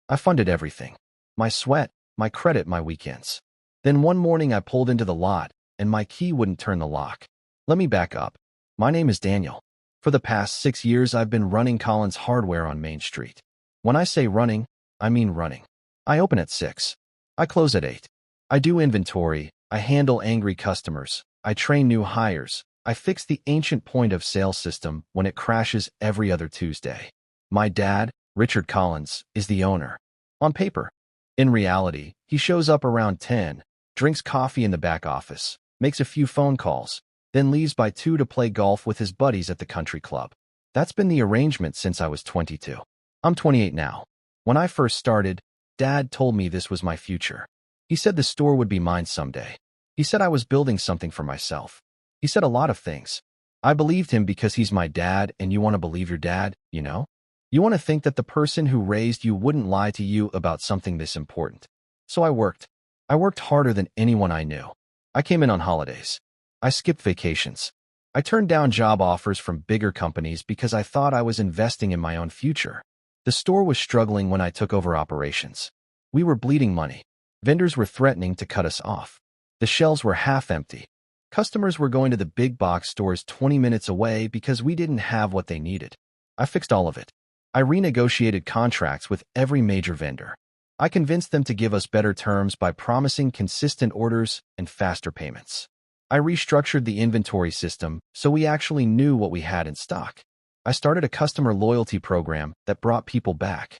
I funded everything. My sweat, my credit, my weekends. Then one morning I pulled into the lot, and my key wouldn't turn the lock. Let me back up. My name is Daniel. For the past 6 years, I've been running Collins Hardware on Main Street. When I say running, I mean running. I open at 6. I close at 8. I do inventory. I handle angry customers. I train new hires. I fix the ancient point-of-sale system when it crashes every other Tuesday. My dad, Richard Collins, is the owner. On paper. In reality, he shows up around 10, drinks coffee in the back office, makes a few phone calls, then leaves by 2 to play golf with his buddies at the country club. That's been the arrangement since I was 22. I'm 28 now. When I first started, Dad told me this was my future. He said the store would be mine someday. He said I was building something for myself. He said a lot of things. I believed him because he's my dad, and you want to believe your dad, you know? You want to think that the person who raised you wouldn't lie to you about something this important. So I worked. I worked harder than anyone I knew. I came in on holidays. I skipped vacations. I turned down job offers from bigger companies because I thought I was investing in my own future. The store was struggling when I took over operations. We were bleeding money. Vendors were threatening to cut us off. The shelves were half empty. Customers were going to the big box stores 20 minutes away because we didn't have what they needed. I fixed all of it. I renegotiated contracts with every major vendor. I convinced them to give us better terms by promising consistent orders and faster payments. I restructured the inventory system so we actually knew what we had in stock. I started a customer loyalty program that brought people back.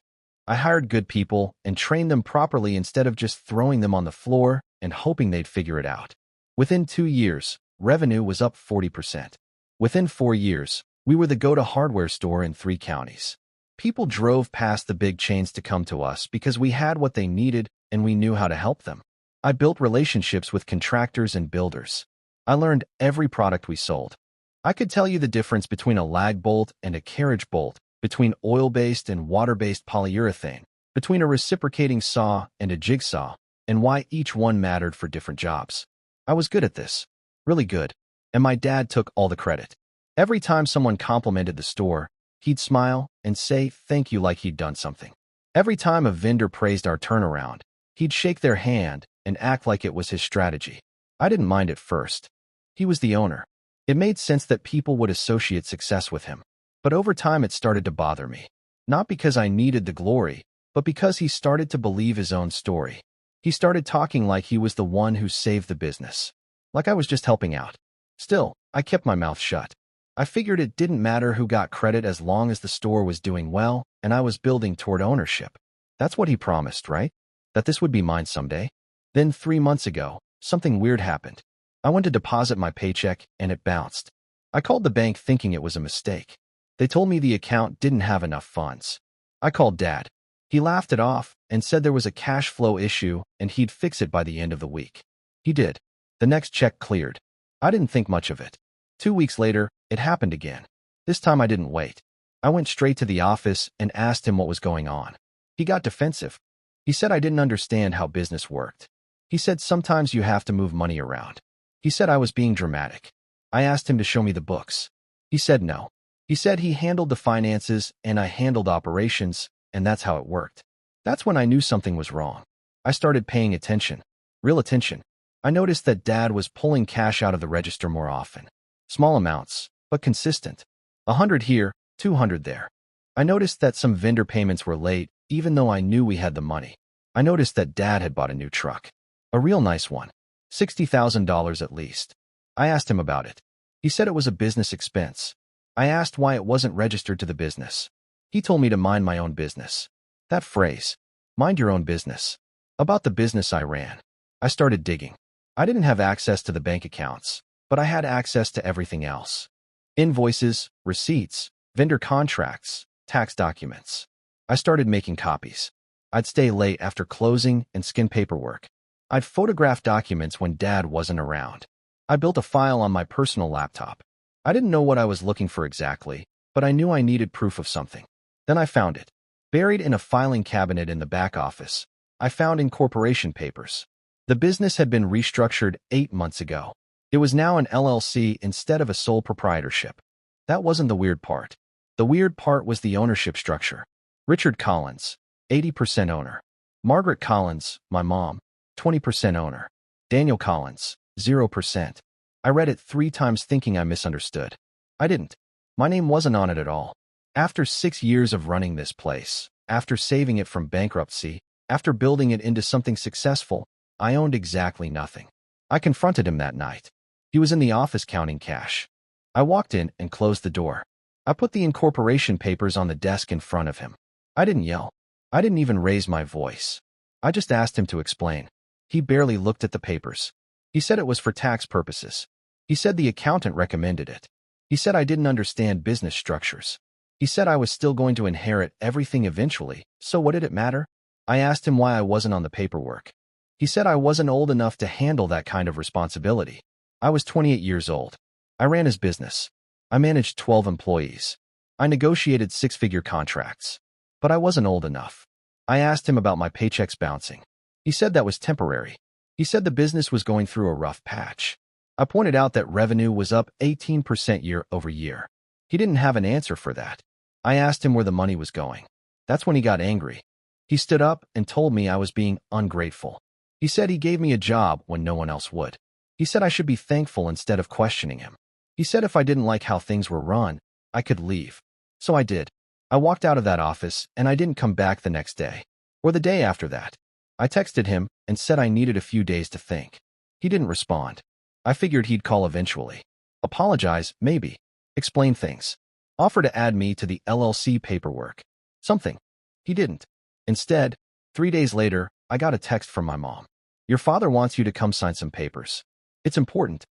I hired good people and trained them properly instead of just throwing them on the floor and hoping they'd figure it out. Within 2 years, revenue was up 40%. Within 4 years, we were the go-to hardware store in 3 counties. People drove past the big chains to come to us because we had what they needed and we knew how to help them. I built relationships with contractors and builders. I learned every product we sold. I could tell you the difference between a lag bolt and a carriage bolt, between oil-based and water-based polyurethane, between a reciprocating saw and a jigsaw, and why each one mattered for different jobs. I was good at this. Really good. And my dad took all the credit. Every time someone complimented the store, he'd smile and say thank you like he'd done something. Every time a vendor praised our turnaround, he'd shake their hand and act like it was his strategy. I didn't mind at first. He was the owner. It made sense that people would associate success with him. But over time it started to bother me. Not because I needed the glory, but because he started to believe his own story. He started talking like he was the one who saved the business. Like I was just helping out. Still, I kept my mouth shut. I figured it didn't matter who got credit as long as the store was doing well and I was building toward ownership. That's what he promised, right? That this would be mine someday. Then 3 months ago, something weird happened. I went to deposit my paycheck and it bounced. I called the bank thinking it was a mistake. They told me the account didn't have enough funds. I called Dad. He laughed it off and said there was a cash flow issue and he'd fix it by the end of the week. He did. The next check cleared. I didn't think much of it. 2 weeks later, it happened again. This time I didn't wait. I went straight to the office and asked him what was going on. He got defensive. He said I didn't understand how business worked. He said sometimes you have to move money around. He said I was being dramatic. I asked him to show me the books. He said no. He said he handled the finances and I handled operations, and that's how it worked. That's when I knew something was wrong. I started paying attention. Real attention. I noticed that Dad was pulling cash out of the register more often. Small amounts, but consistent. 100 here, 200 there. I noticed that some vendor payments were late, even though I knew we had the money. I noticed that Dad had bought a new truck. A real nice one. $60,000 at least. I asked him about it. He said it was a business expense. I asked why it wasn't registered to the business. He told me to mind my own business. That phrase, mind your own business. About the business I ran. I started digging. I didn't have access to the bank accounts, but I had access to everything else. Invoices, receipts, vendor contracts, tax documents. I started making copies. I'd stay late after closing and skin paperwork. I'd photograph documents when Dad wasn't around. I built a file on my personal laptop. I didn't know what I was looking for exactly, but I knew I needed proof of something. Then I found it. Buried in a filing cabinet in the back office, I found incorporation papers. The business had been restructured 8 months ago. It was now an LLC instead of a sole proprietorship. That wasn't the weird part. The weird part was the ownership structure. Richard Collins, 80% owner. Margaret Collins, my mom, 20% owner. Daniel Collins, 0%. I read it 3 times thinking I misunderstood. I didn't. My name wasn't on it at all. After 6 years of running this place, after saving it from bankruptcy, after building it into something successful, I owned exactly nothing. I confronted him that night. He was in the office counting cash. I walked in and closed the door. I put the incorporation papers on the desk in front of him. I didn't yell. I didn't even raise my voice. I just asked him to explain. He barely looked at the papers. He said it was for tax purposes. He said the accountant recommended it. He said I didn't understand business structures. He said I was still going to inherit everything eventually, so what did it matter? I asked him why I wasn't on the paperwork. He said I wasn't old enough to handle that kind of responsibility. I was 28 years old. I ran his business. I managed 12 employees. I negotiated 6-figure contracts. But I wasn't old enough. I asked him about my paychecks bouncing. He said that was temporary. He said the business was going through a rough patch. I pointed out that revenue was up 18% year over year. He didn't have an answer for that. I asked him where the money was going. That's when he got angry. He stood up and told me I was being ungrateful. He said he gave me a job when no one else would. He said I should be thankful instead of questioning him. He said if I didn't like how things were run, I could leave. So I did. I walked out of that office and I didn't come back the next day. Or the day after that. I texted him and said I needed a few days to think. He didn't respond. I figured he'd call eventually. Apologize, maybe. Explain things. Offer to add me to the LLC paperwork. Something. He didn't. Instead, 3 days later, I got a text from my mom. Your father wants you to come sign some papers. It's important.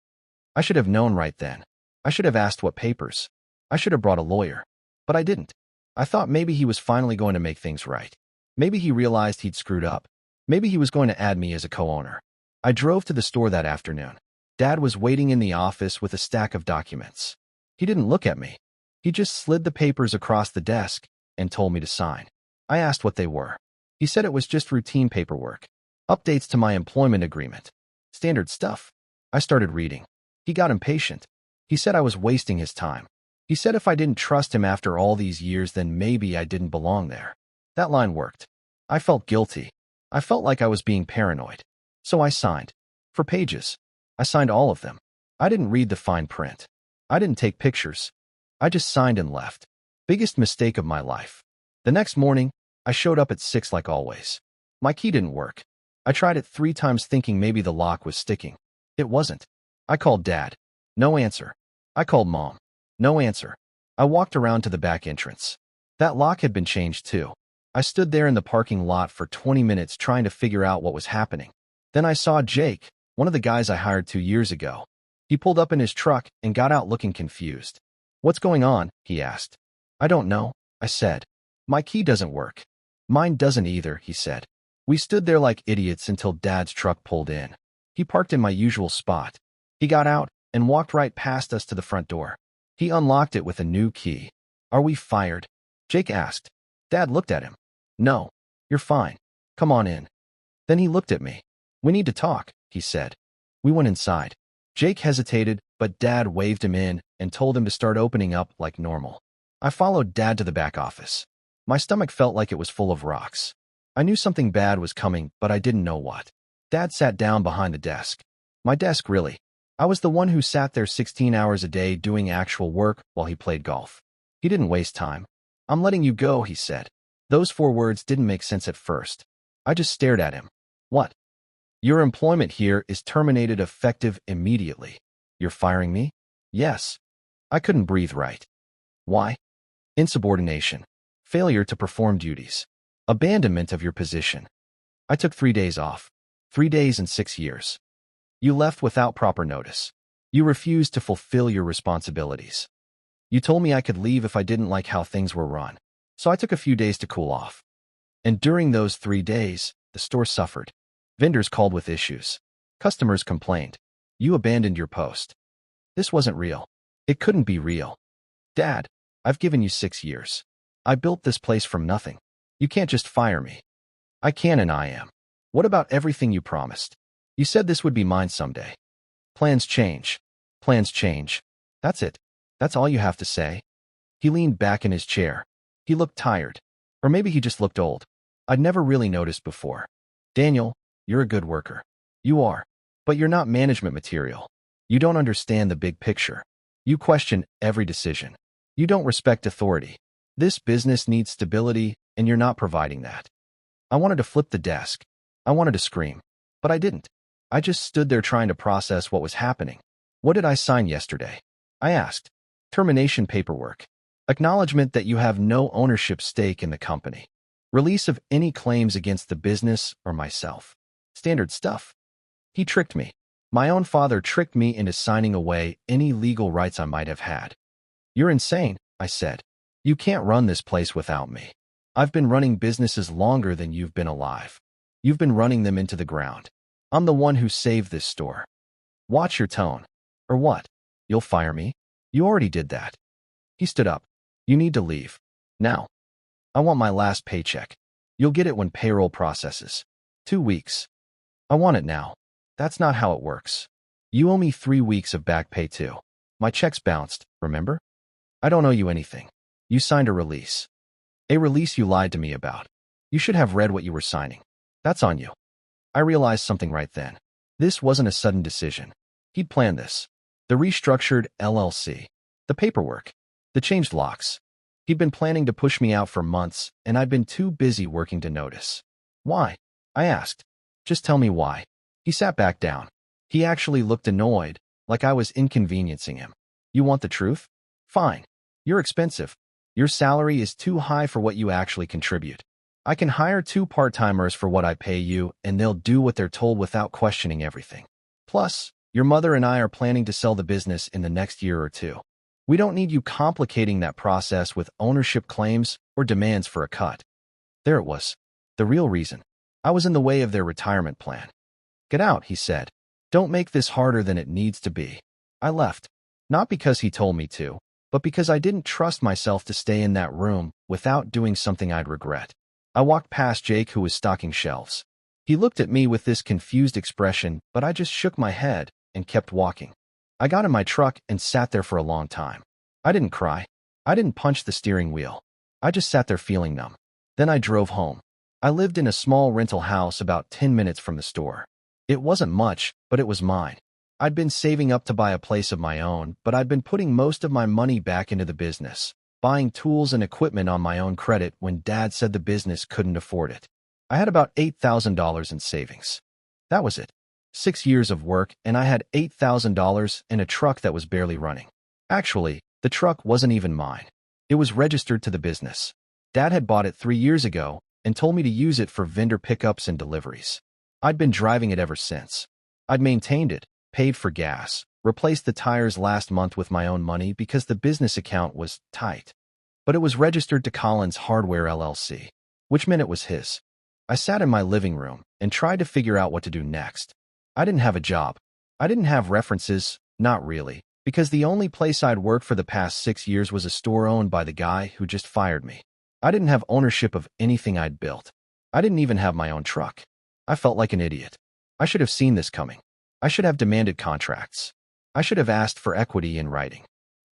I should have known right then. I should have asked what papers. I should have brought a lawyer. But I didn't. I thought maybe he was finally going to make things right. Maybe he realized he'd screwed up. Maybe he was going to add me as a co-owner. I drove to the store that afternoon. Dad was waiting in the office with a stack of documents. He didn't look at me. He just slid the papers across the desk and told me to sign. I asked what they were. He said it was just routine paperwork. Updates to my employment agreement. Standard stuff. I started reading. He got impatient. He said I was wasting his time. He said if I didn't trust him after all these years, then maybe I didn't belong there. That line worked. I felt guilty. I felt like I was being paranoid. So I signed. For pages. I signed all of them. I didn't read the fine print. I didn't take pictures. I just signed and left. Biggest mistake of my life. The next morning, I showed up at 6 like always. My key didn't work. I tried it 3 times thinking maybe the lock was sticking. It wasn't. I called Dad. No answer. I called Mom. No answer. I walked around to the back entrance. That lock had been changed too. I stood there in the parking lot for 20 minutes trying to figure out what was happening. Then I saw Jake, one of the guys I hired 2 years ago. He pulled up in his truck and got out looking confused. What's going on? He asked. I don't know, I said. My key doesn't work. Mine doesn't either, he said. We stood there like idiots until Dad's truck pulled in. He parked in my usual spot. He got out and walked right past us to the front door. He unlocked it with a new key. Are we fired? Jake asked. Dad looked at him. No, you're fine. Come on in. Then he looked at me. We need to talk, he said. We went inside. Jake hesitated, but Dad waved him in and told him to start opening up like normal. I followed Dad to the back office. My stomach felt like it was full of rocks. I knew something bad was coming, but I didn't know what. Dad sat down behind the desk. My desk, really. I was the one who sat there 16 hours a day doing actual work while he played golf. He didn't waste time. I'm letting you go, he said. Those 4 words didn't make sense at first. I just stared at him. What? Your employment here is terminated effective immediately. You're firing me? Yes. I couldn't breathe right. Why? Insubordination. Failure to perform duties. Abandonment of your position. I took 3 days off. 3 days in 6 years. You left without proper notice. You refused to fulfill your responsibilities. You told me I could leave if I didn't like how things were run. So I took a few days to cool off. And during those 3 days, the store suffered. Vendors called with issues. Customers complained. You abandoned your post. This wasn't real. It couldn't be real. Dad, I've given you 6 years. I built this place from nothing. You can't just fire me. I can and I am. What about everything you promised? You said this would be mine someday. Plans change. Plans change. That's it. That's all you have to say. He leaned back in his chair. He looked tired. Or maybe he just looked old. I'd never really noticed before. Daniel, you're a good worker. You are. But you're not management material. You don't understand the big picture. You question every decision. You don't respect authority. This business needs stability, and you're not providing that. I wanted to flip the desk. I wanted to scream. But I didn't. I just stood there trying to process what was happening. What did I sign yesterday? I asked. Termination paperwork. Acknowledgement that you have no ownership stake in the company. Release of any claims against the business or myself. Standard stuff. He tricked me. My own father tricked me into signing away any legal rights I might have had. You're insane, I said. You can't run this place without me. I've been running businesses longer than you've been alive. You've been running them into the ground. I'm the one who saved this store. Watch your tone. Or what? You'll fire me? You already did that. He stood up. You need to leave. Now. I want my last paycheck. You'll get it when payroll processes. 2 weeks. I want it now. That's not how it works. You owe me 3 weeks of back pay too. My checks bounced, remember? I don't owe you anything. You signed a release. A release you lied to me about. You should have read what you were signing. That's on you. I realized something right then. This wasn't a sudden decision. He'd planned this. The restructured LLC. The paperwork. The changed locks. He'd been planning to push me out for months, and I'd been too busy working to notice. Why? I asked. Just tell me why. He sat back down. He actually looked annoyed, like I was inconveniencing him. You want the truth? Fine. You're expensive. Your salary is too high for what you actually contribute. I can hire 2 part-timers for what I pay you, and they'll do what they're told without questioning everything. Plus, your mother and I are planning to sell the business in the next year or 2. We don't need you complicating that process with ownership claims or demands for a cut. There it was. The real reason. I was in the way of their retirement plan. Get out, he said. Don't make this harder than it needs to be. I left. Not because he told me to, but because I didn't trust myself to stay in that room without doing something I'd regret. I walked past Jake, who was stocking shelves. He looked at me with this confused expression, but I just shook my head and kept walking. I got in my truck and sat there for a long time. I didn't cry. I didn't punch the steering wheel. I just sat there feeling numb. Then I drove home. I lived in a small rental house about 10 minutes from the store. It wasn't much, but it was mine. I'd been saving up to buy a place of my own, but I'd been putting most of my money back into the business, buying tools and equipment on my own credit when Dad said the business couldn't afford it. I had about $8,000 in savings. That was it. 6 years of work, and I had $8,000 in a truck that was barely running. Actually, the truck wasn't even mine. It was registered to the business. Dad had bought it 3 years ago and told me to use it for vendor pickups and deliveries. I'd been driving it ever since. I'd maintained it, paid for gas, replaced the tires last month with my own money because the business account was tight. But it was registered to Collins Hardware LLC, which meant it was his. I sat in my living room and tried to figure out what to do next. I didn't have a job. I didn't have references, not really, because the only place I'd worked for the past 6 years was a store owned by the guy who just fired me. I didn't have ownership of anything I'd built. I didn't even have my own truck. I felt like an idiot. I should have seen this coming. I should have demanded contracts. I should have asked for equity in writing.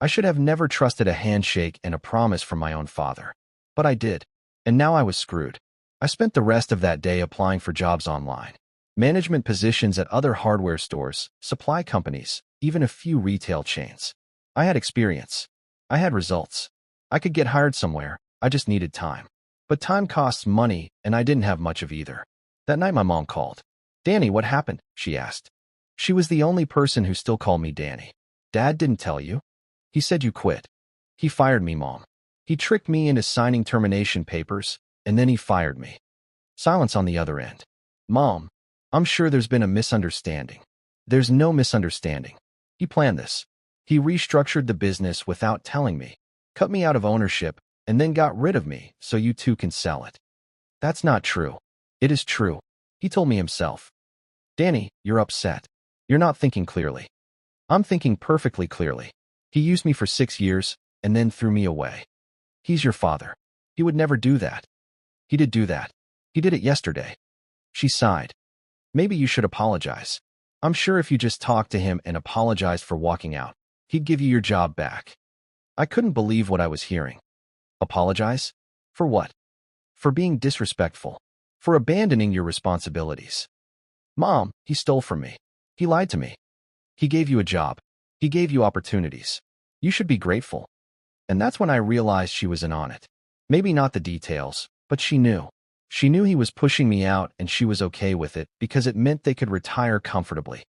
I should have never trusted a handshake and a promise from my own father. But I did. And now I was screwed. I spent the rest of that day applying for jobs online. Management positions at other hardware stores, supply companies, even a few retail chains. I had experience. I had results. I could get hired somewhere. I just needed time. But time costs money, and I didn't have much of either. That night my mom called. "Danny, what happened?" she asked. She was the only person who still called me Danny. "Dad didn't tell you?" "He said you quit." "He fired me, Mom. He tricked me into signing termination papers, and then he fired me." Silence on the other end. "Mom, I'm sure there's been a misunderstanding." "There's no misunderstanding. He planned this. He restructured the business without telling me, cut me out of ownership, and then got rid of me so you two can sell it." "That's not true." "It is true. He told me himself." "Danny, you're upset. You're not thinking clearly." "I'm thinking perfectly clearly. He used me for 6 years and then threw me away. He's your father. He would never do that." "He did do that. He did it yesterday." She sighed. "Maybe you should apologize. I'm sure if you just talked to him and apologized for walking out, he'd give you your job back." I couldn't believe what I was hearing. Apologize? For what? for being disrespectful, for abandoning your responsibilities. Mom, he stole from me. He lied to me. He gave you a job. He gave you opportunities. You should be grateful. And that's when I realized she was in on it. Maybe not the details, but she knew. She knew he was pushing me out and she was okay with it because it meant they could retire comfortably.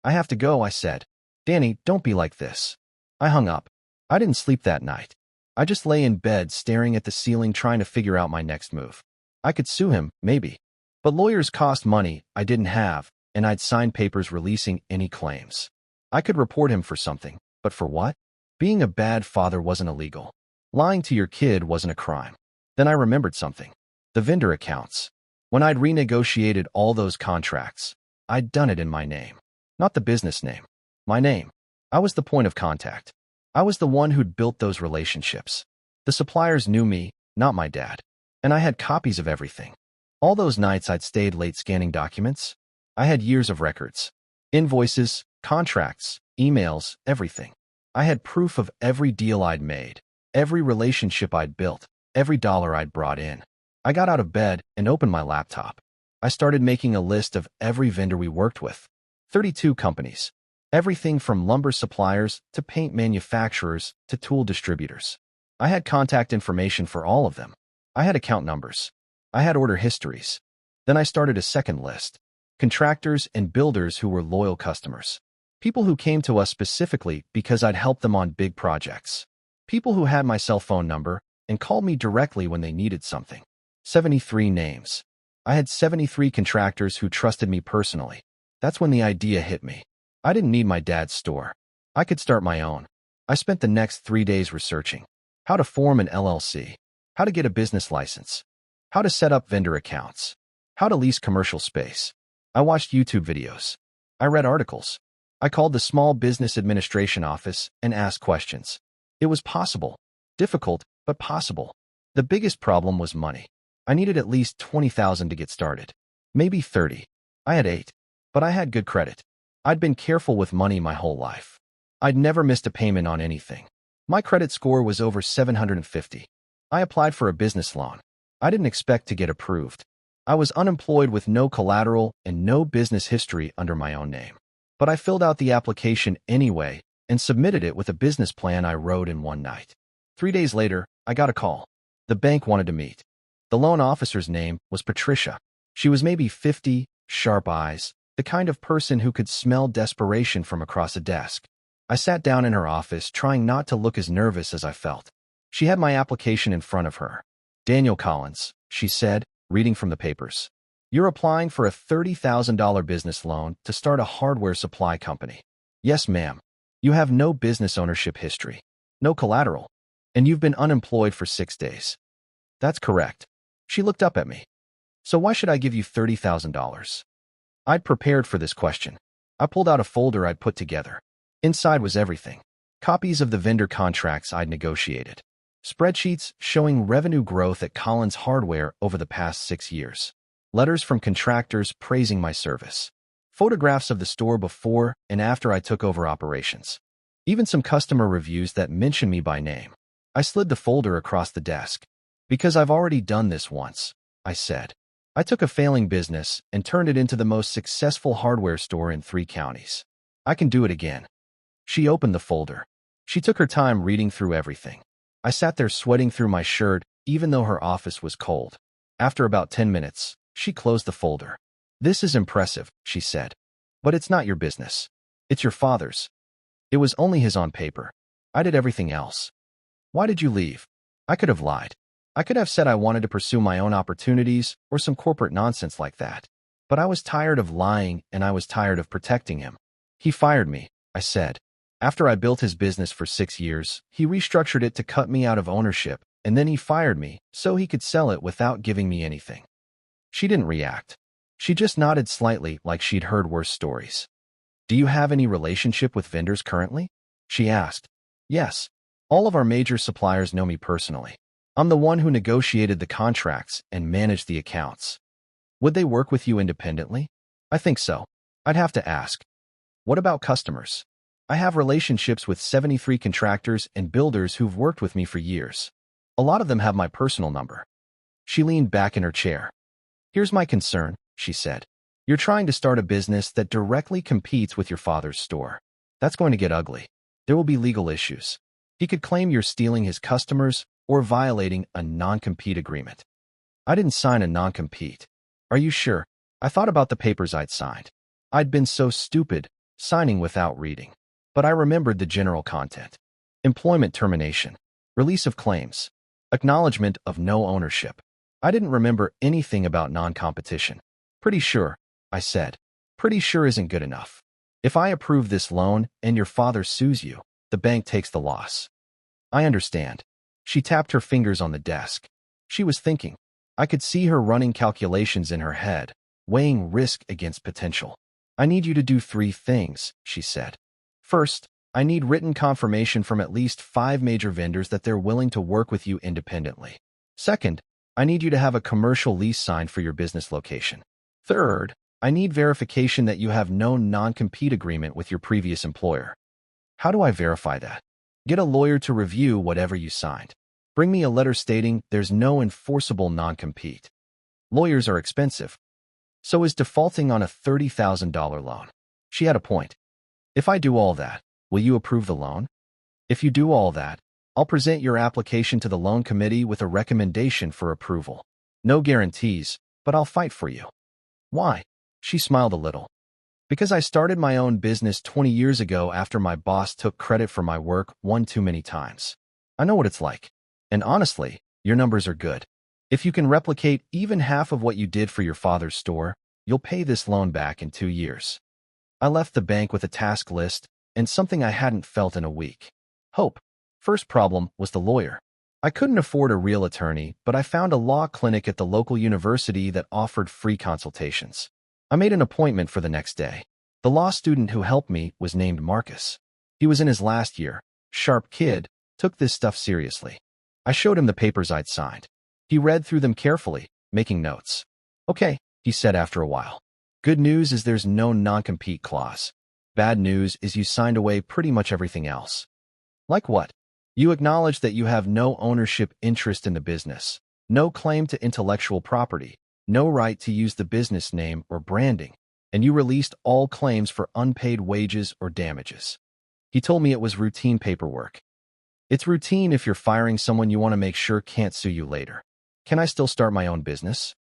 I have to go, I said. Danny, don't be like this. I hung up. I didn't sleep that night. I just lay in bed staring at the ceiling trying to figure out my next move. I could sue him, maybe. But lawyers cost money I didn't have, and I'd signed papers releasing any claims. I could report him for something, but for what? Being a bad father wasn't illegal. Lying to your kid wasn't a crime. Then I remembered something. The vendor accounts. When I'd renegotiated all those contracts, I'd done it in my name. Not the business name. My name. I was the point of contact. I was the one who'd built those relationships. The suppliers knew me, not my dad. And I had copies of everything. All those nights I'd stayed late scanning documents, I had years of records. Invoices, contracts, emails, everything. I had proof of every deal I'd made, every relationship I'd built, every dollar I'd brought in. I got out of bed and opened my laptop. I started making a list of every vendor we worked with. 32 companies. Everything from lumber suppliers to paint manufacturers to tool distributors. I had contact information for all of them. I had account numbers. I had order histories. Then I started a second list. Contractors and builders who were loyal customers. People who came to us specifically because I'd helped them on big projects. People who had my cell phone number and called me directly when they needed something. 73 names. I had 73 contractors who trusted me personally. That's when the idea hit me. I didn't need my dad's store. I could start my own. I spent the next 3 days researching how to form an LLC, how to get a business license, how to set up vendor accounts, how to lease commercial space. I watched YouTube videos. I read articles. I called the Small Business Administration office and asked questions. It was possible. Difficult, but possible. The biggest problem was money. I needed at least $20,000 to get started. Maybe 30. I had 8. But I had good credit. I'd been careful with money my whole life. I'd never missed a payment on anything. My credit score was over 750. I applied for a business loan. I didn't expect to get approved. I was unemployed with no collateral and no business history under my own name. But I filled out the application anyway and submitted it with a business plan I wrote in one night. 3 days later, I got a call. The bank wanted to meet. The loan officer's name was Patricia. She was maybe 50, sharp eyes, the kind of person who could smell desperation from across a desk. I sat down in her office, trying not to look as nervous as I felt. She had my application in front of her. Daniel Collins, she said, reading from the papers. You're applying for a $30,000 business loan to start a hardware supply company. Yes, ma'am. You have no business ownership history, no collateral, and you've been unemployed for 6 days. That's correct. She looked up at me. So why should I give you $30,000? I'd prepared for this question. I pulled out a folder I'd put together. Inside was everything. Copies of the vendor contracts I'd negotiated. Spreadsheets showing revenue growth at Collins Hardware over the past 6 years. Letters from contractors praising my service. Photographs of the store before and after I took over operations. Even some customer reviews that mention me by name. I slid the folder across the desk. Because I've already done this once, I said. I took a failing business and turned it into the most successful hardware store in 3 counties. I can do it again. She opened the folder. She took her time reading through everything. I sat there sweating through my shirt, even though her office was cold. After about 10 minutes, she closed the folder. This is impressive, she said. But it's not your business. It's your father's. It was only his on paper. I did everything else. Why did you leave? I could have lied. I could have said I wanted to pursue my own opportunities or some corporate nonsense like that. But I was tired of lying and I was tired of protecting him. He fired me, I said. After I built his business for 6 years, he restructured it to cut me out of ownership, and then he fired me so he could sell it without giving me anything. She didn't react. She just nodded slightly like she'd heard worse stories. Do you have any relationship with vendors currently? She asked. Yes. All of our major suppliers know me personally. I'm the one who negotiated the contracts and managed the accounts. Would they work with you independently? I think so. I'd have to ask. What about customers? I have relationships with 73 contractors and builders who've worked with me for years. A lot of them have my personal number. She leaned back in her chair. Here's my concern, she said. You're trying to start a business that directly competes with your father's store. That's going to get ugly. There will be legal issues. He could claim you're stealing his customers or violating a non-compete agreement. I didn't sign a non-compete. Are you sure? I thought about the papers I'd signed. I'd been so stupid, signing without reading. But I remembered the general content. Employment termination, release of claims, acknowledgement of no ownership. I didn't remember anything about non-competition. Pretty sure, I said. Pretty sure isn't good enough. If I approve this loan and your father sues you, the bank takes the loss. I understand. She tapped her fingers on the desk. She was thinking. I could see her running calculations in her head, weighing risk against potential. I need you to do 3 things, she said. First, I need written confirmation from at least 5 major vendors that they're willing to work with you independently. Second, I need you to have a commercial lease signed for your business location. Third, I need verification that you have no non-compete agreement with your previous employer. How do I verify that? Get a lawyer to review whatever you signed. Bring me a letter stating there's no enforceable non-compete. Lawyers are expensive. So is defaulting on a $30,000 loan. She had a point. If I do all that, will you approve the loan? If you do all that, I'll present your application to the loan committee with a recommendation for approval. No guarantees, but I'll fight for you. Why? She smiled a little. Because I started my own business 20 years ago after my boss took credit for my work one too many times. I know what it's like. And honestly, your numbers are good. If you can replicate even half of what you did for your father's store, you'll pay this loan back in 2 years. I left the bank with a task list and something I hadn't felt in a week. Hope. First problem was the lawyer. I couldn't afford a real attorney, but I found a law clinic at the local university that offered free consultations. I made an appointment for the next day. The law student who helped me was named Marcus. He was in his last year, sharp kid, took this stuff seriously. I showed him the papers I'd signed. He read through them carefully, making notes. Okay, he said after a while. Good news is there's no non-compete clause. Bad news is you signed away pretty much everything else. Like what? You acknowledge that you have no ownership interest in the business, no claim to intellectual property, no right to use the business name or branding, and you released all claims for unpaid wages or damages. He told me it was routine paperwork. It's routine if you're firing someone you want to make sure can't sue you later. Can I still start my own business?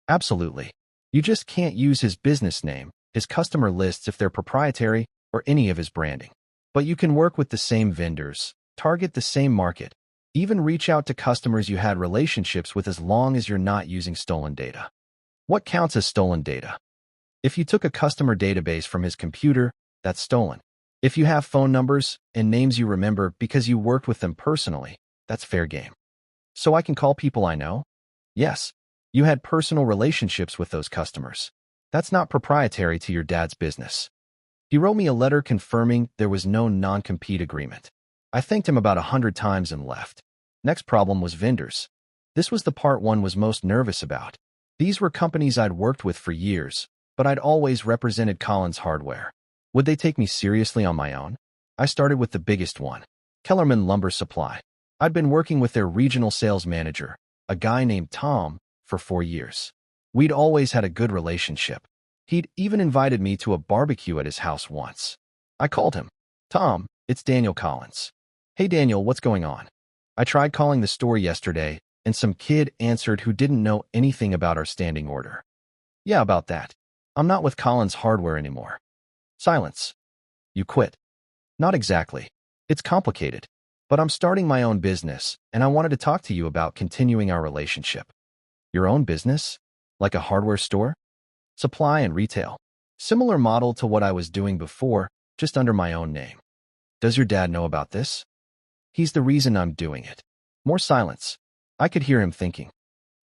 Absolutely. You just can't use his business name, his customer lists if they're proprietary, or any of his branding. But you can work with the same vendors, target the same market, even reach out to customers you had relationships with as long as you're not using stolen data. What counts as stolen data? If you took a customer database from his computer, that's stolen. If you have phone numbers and names you remember because you worked with them personally, that's fair game. So I can call people I know? Yes. You had personal relationships with those customers. That's not proprietary to your dad's business. He wrote me a letter confirming there was no non-compete agreement. I thanked him about 100 times and left. Next problem was vendors. This was the part one was most nervous about. These were companies I'd worked with for years, but I'd always represented Collins Hardware. Would they take me seriously on my own? I started with the biggest one, Kellerman Lumber Supply. I'd been working with their regional sales manager, a guy named Tom, for 4 years. We'd always had a good relationship. He'd even invited me to a barbecue at his house once. I called him. Tom, it's Daniel Collins. Hey Daniel, what's going on? I tried calling the store yesterday, and some kid answered who didn't know anything about our standing order. Yeah, about that. I'm not with Collins Hardware anymore. Silence. You quit. Not exactly. It's complicated. But I'm starting my own business, and I wanted to talk to you about continuing our relationship. Your own business? Like a hardware store? Supply and retail. Similar model to what I was doing before, just under my own name. Does your dad know about this? He's the reason I'm doing it. More silence. I could hear him thinking.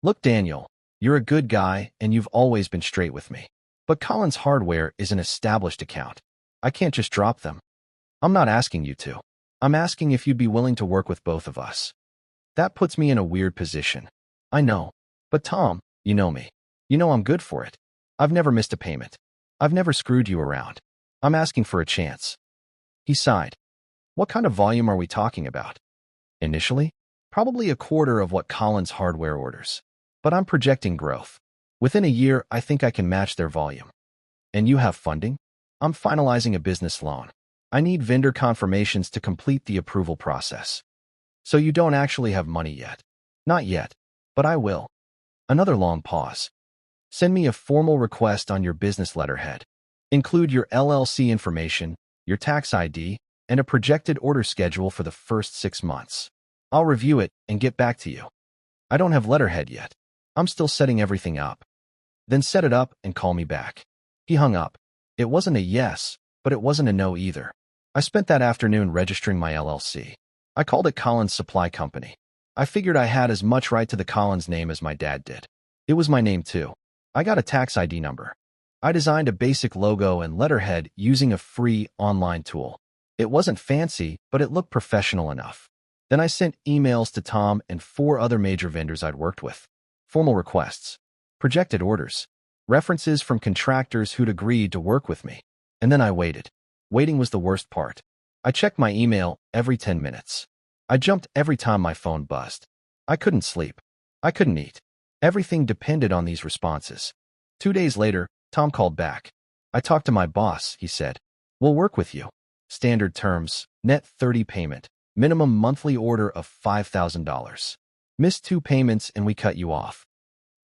Look, Daniel, you're a good guy and you've always been straight with me. But Collins Hardware is an established account. I can't just drop them. I'm not asking you to. I'm asking if you'd be willing to work with both of us. That puts me in a weird position. I know. But Tom, you know me. You know I'm good for it. I've never missed a payment. I've never screwed you around. I'm asking for a chance. He sighed. What kind of volume are we talking about? Initially, probably a quarter of what Collins Hardware orders. but I'm projecting growth. Within a year, I think I can match their volume. And you have funding? I'm finalizing a business loan. I need vendor confirmations to complete the approval process. So you don't actually have money yet? Not yet, but I will. Another long pause. Send me a formal request on your business letterhead. Include your LLC information, your tax ID, and a projected order schedule for the first 6 months. I'll review it and get back to you. I don't have letterhead yet. I'm still setting everything up. Then set it up and call me back. He hung up. It wasn't a yes, but it wasn't a no either. I spent that afternoon registering my LLC. I called it Collins Supply Company. I figured I had as much right to the Collins name as my dad did. It was my name too. I got a tax ID number. I designed a basic logo and letterhead using a free online tool. It wasn't fancy, but it looked professional enough. Then I sent emails to Tom and 4 other major vendors I'd worked with. Formal requests, projected orders, references from contractors who'd agreed to work with me. And then I waited. Waiting was the worst part. I checked my email every 10 minutes. I jumped every time my phone buzzed. I couldn't sleep. I couldn't eat. Everything depended on these responses. 2 days later, Tom called back. I talked to my boss, he said. We'll work with you. Standard terms, net 30 payment, minimum monthly order of $5,000. Missed 2 payments and we cut you off.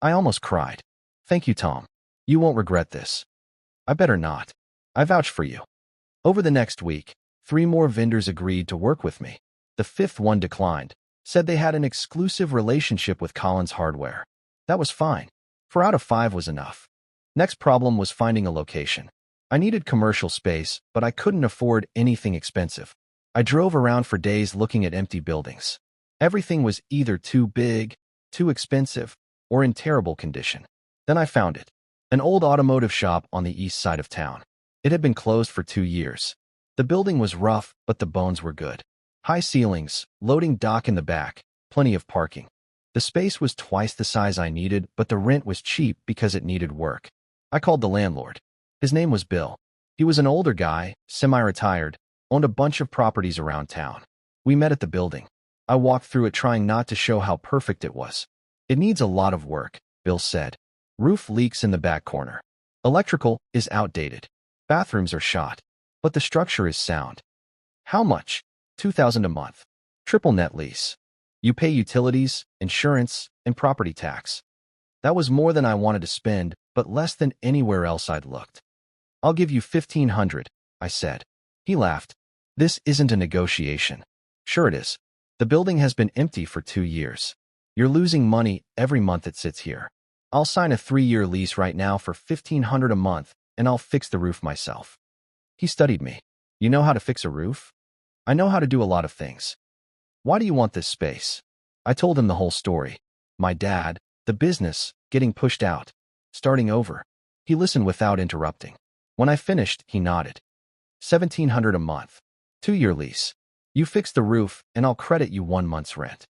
I almost cried. Thank you, Tom. You won't regret this. I better not. I vouch for you. Over the next week, 3 more vendors agreed to work with me. The 5th one declined, said they had an exclusive relationship with Collins Hardware. That was fine. 4 out of 5 was enough. Next problem was finding a location. I needed commercial space, but I couldn't afford anything expensive. I drove around for days looking at empty buildings. Everything was either too big, too expensive, or in terrible condition. Then I found it. An old automotive shop on the east side of town. It had been closed for 2 years. The building was rough, but the bones were good. High ceilings, loading dock in the back, plenty of parking. The space was twice the size I needed, but the rent was cheap because it needed work. I called the landlord. His name was Bill. He was an older guy, semi-retired, owned a bunch of properties around town. We met at the building. I walked through it trying not to show how perfect it was. It needs a lot of work, Bill said. Roof leaks in the back corner. Electrical is outdated. Bathrooms are shot. But the structure is sound. How much? $2,000 a month. Triple net lease. You pay utilities, insurance, and property tax. That was more than I wanted to spend, but less than anywhere else I'd looked. I'll give you $1,500, I said. He laughed. This isn't a negotiation. Sure it is. The building has been empty for 2 years. You're losing money every month it sits here. I'll sign a 3-year lease right now for $1,500 a month, and I'll fix the roof myself. He studied me. You know how to fix a roof? I know how to do a lot of things. Why do you want this space? I told him the whole story. My dad, the business, getting pushed out, starting over. He listened without interrupting. When I finished, he nodded. $1,700 a month. 2-year lease. You fix the roof, and I'll credit you 1 month's rent.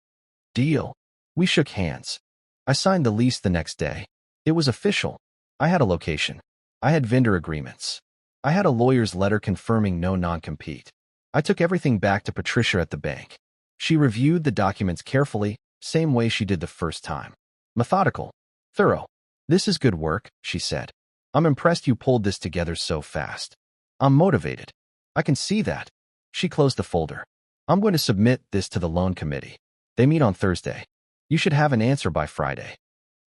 Deal. We shook hands. I signed the lease the next day. It was official. I had a location. I had vendor agreements. I had a lawyer's letter confirming no non-compete. I took everything back to Patricia at the bank. She reviewed the documents carefully, same way she did the first time. Methodical. Thorough. This is good work, she said. I'm impressed you pulled this together so fast. I'm motivated. I can see that. She closed the folder. I'm going to submit this to the loan committee. They meet on Thursday. You should have an answer by Friday.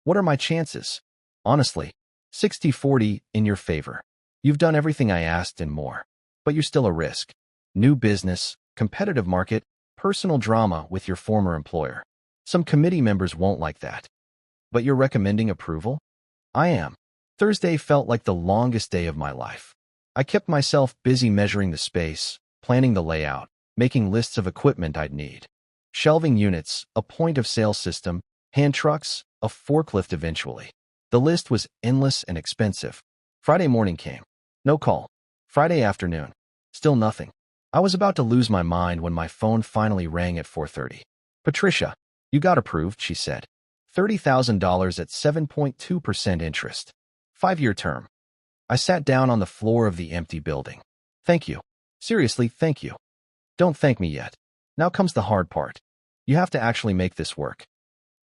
What are my chances? Honestly, 60-40 in your favor. You've done everything I asked and more. But you're still a risk. New business, competitive market, personal drama with your former employer. Some committee members won't like that. But you're recommending approval? I am. Thursday felt like the longest day of my life. I kept myself busy measuring the space, planning the layout, making lists of equipment I'd need. Shelving units, a point-of-sale system, hand trucks, a forklift eventually. The list was endless and expensive. Friday morning came. No call. Friday afternoon. Still nothing. I was about to lose my mind when my phone finally rang at 4:30. Patricia, you got approved, she said. $30,000 at 7.2% interest. 5-year term. I sat down on the floor of the empty building. Thank you. Seriously, thank you. Don't thank me yet. Now comes the hard part. You have to actually make this work.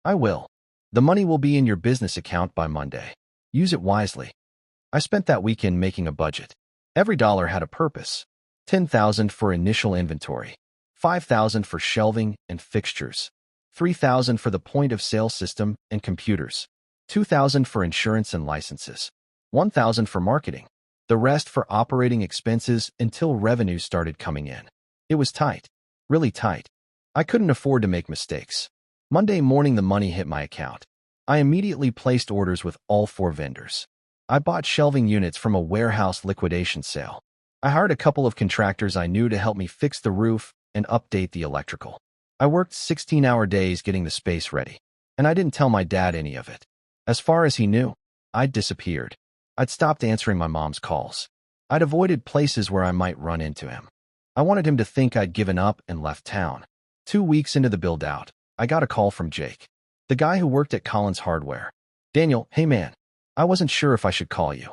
I will. The money will be in your business account by Monday. Use it wisely. I spent that weekend making a budget. Every dollar had a purpose. $10,000 for initial inventory, $5,000 for shelving and fixtures, $3,000 for the point-of-sale system and computers, $2,000 for insurance and licenses, $1,000 for marketing, the rest for operating expenses until revenue started coming in. It was tight, really tight. I couldn't afford to make mistakes. Monday morning, the money hit my account. I immediately placed orders with all 4 vendors. I bought shelving units from a warehouse liquidation sale. I hired a couple of contractors I knew to help me fix the roof and update the electrical. I worked 16-hour days getting the space ready, and I didn't tell my dad any of it. As far as he knew, I'd disappeared. I'd stopped answering my mom's calls. I'd avoided places where I might run into him. I wanted him to think I'd given up and left town. 2 weeks into the build-out, I got a call from Jake, the guy who worked at Collins Hardware. "Daniel, hey man, I wasn't sure if I should call you."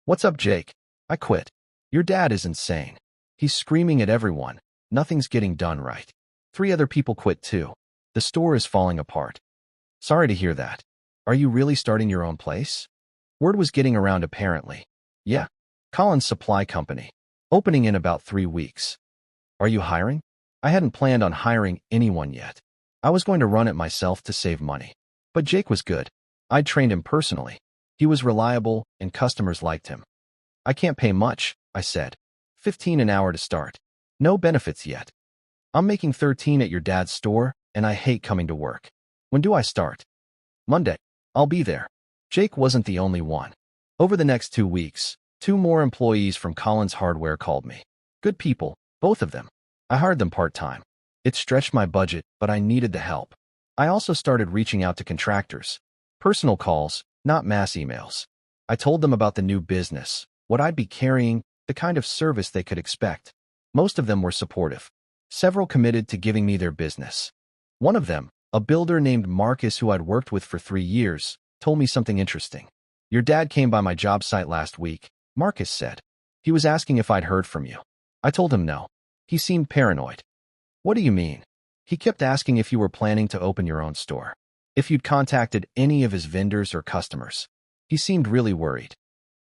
"What's up, Jake?" "I quit. Your dad is insane. He's screaming at everyone. Nothing's getting done right. 3 other people quit too. The store is falling apart." "Sorry to hear that. Are you really starting your own place?" Word was getting around apparently. "Yeah. Collins Supply Company. Opening in about 3 weeks." "Are you hiring?" I hadn't planned on hiring anyone yet. I was going to run it myself to save money. But Jake was good. I'd trained him personally. He was reliable, and customers liked him. "I can't pay much," I said. 15 an hour to start. No benefits yet. "I'm making 13 at your dad's store, and I hate coming to work." "When do I start?" "Monday. I'll be there." Jake wasn't the only one. Over the next 2 weeks, 2 more employees from Collins Hardware called me. Good people, both of them. I hired them part-time. It stretched my budget, but I needed the help. I also started reaching out to contractors. Personal calls, not mass emails. I told them about the new business, what I'd be carrying, the kind of service they could expect. Most of them were supportive. Several committed to giving me their business. One of them, a builder named Marcus who I'd worked with for 3 years, told me something interesting. "Your dad came by my job site last week," Marcus said. "He was asking if I'd heard from you." I told him no. He seemed paranoid. "What do you mean?" "He kept asking if you were planning to open your own store, if you'd contacted any of his vendors or customers." He seemed really worried.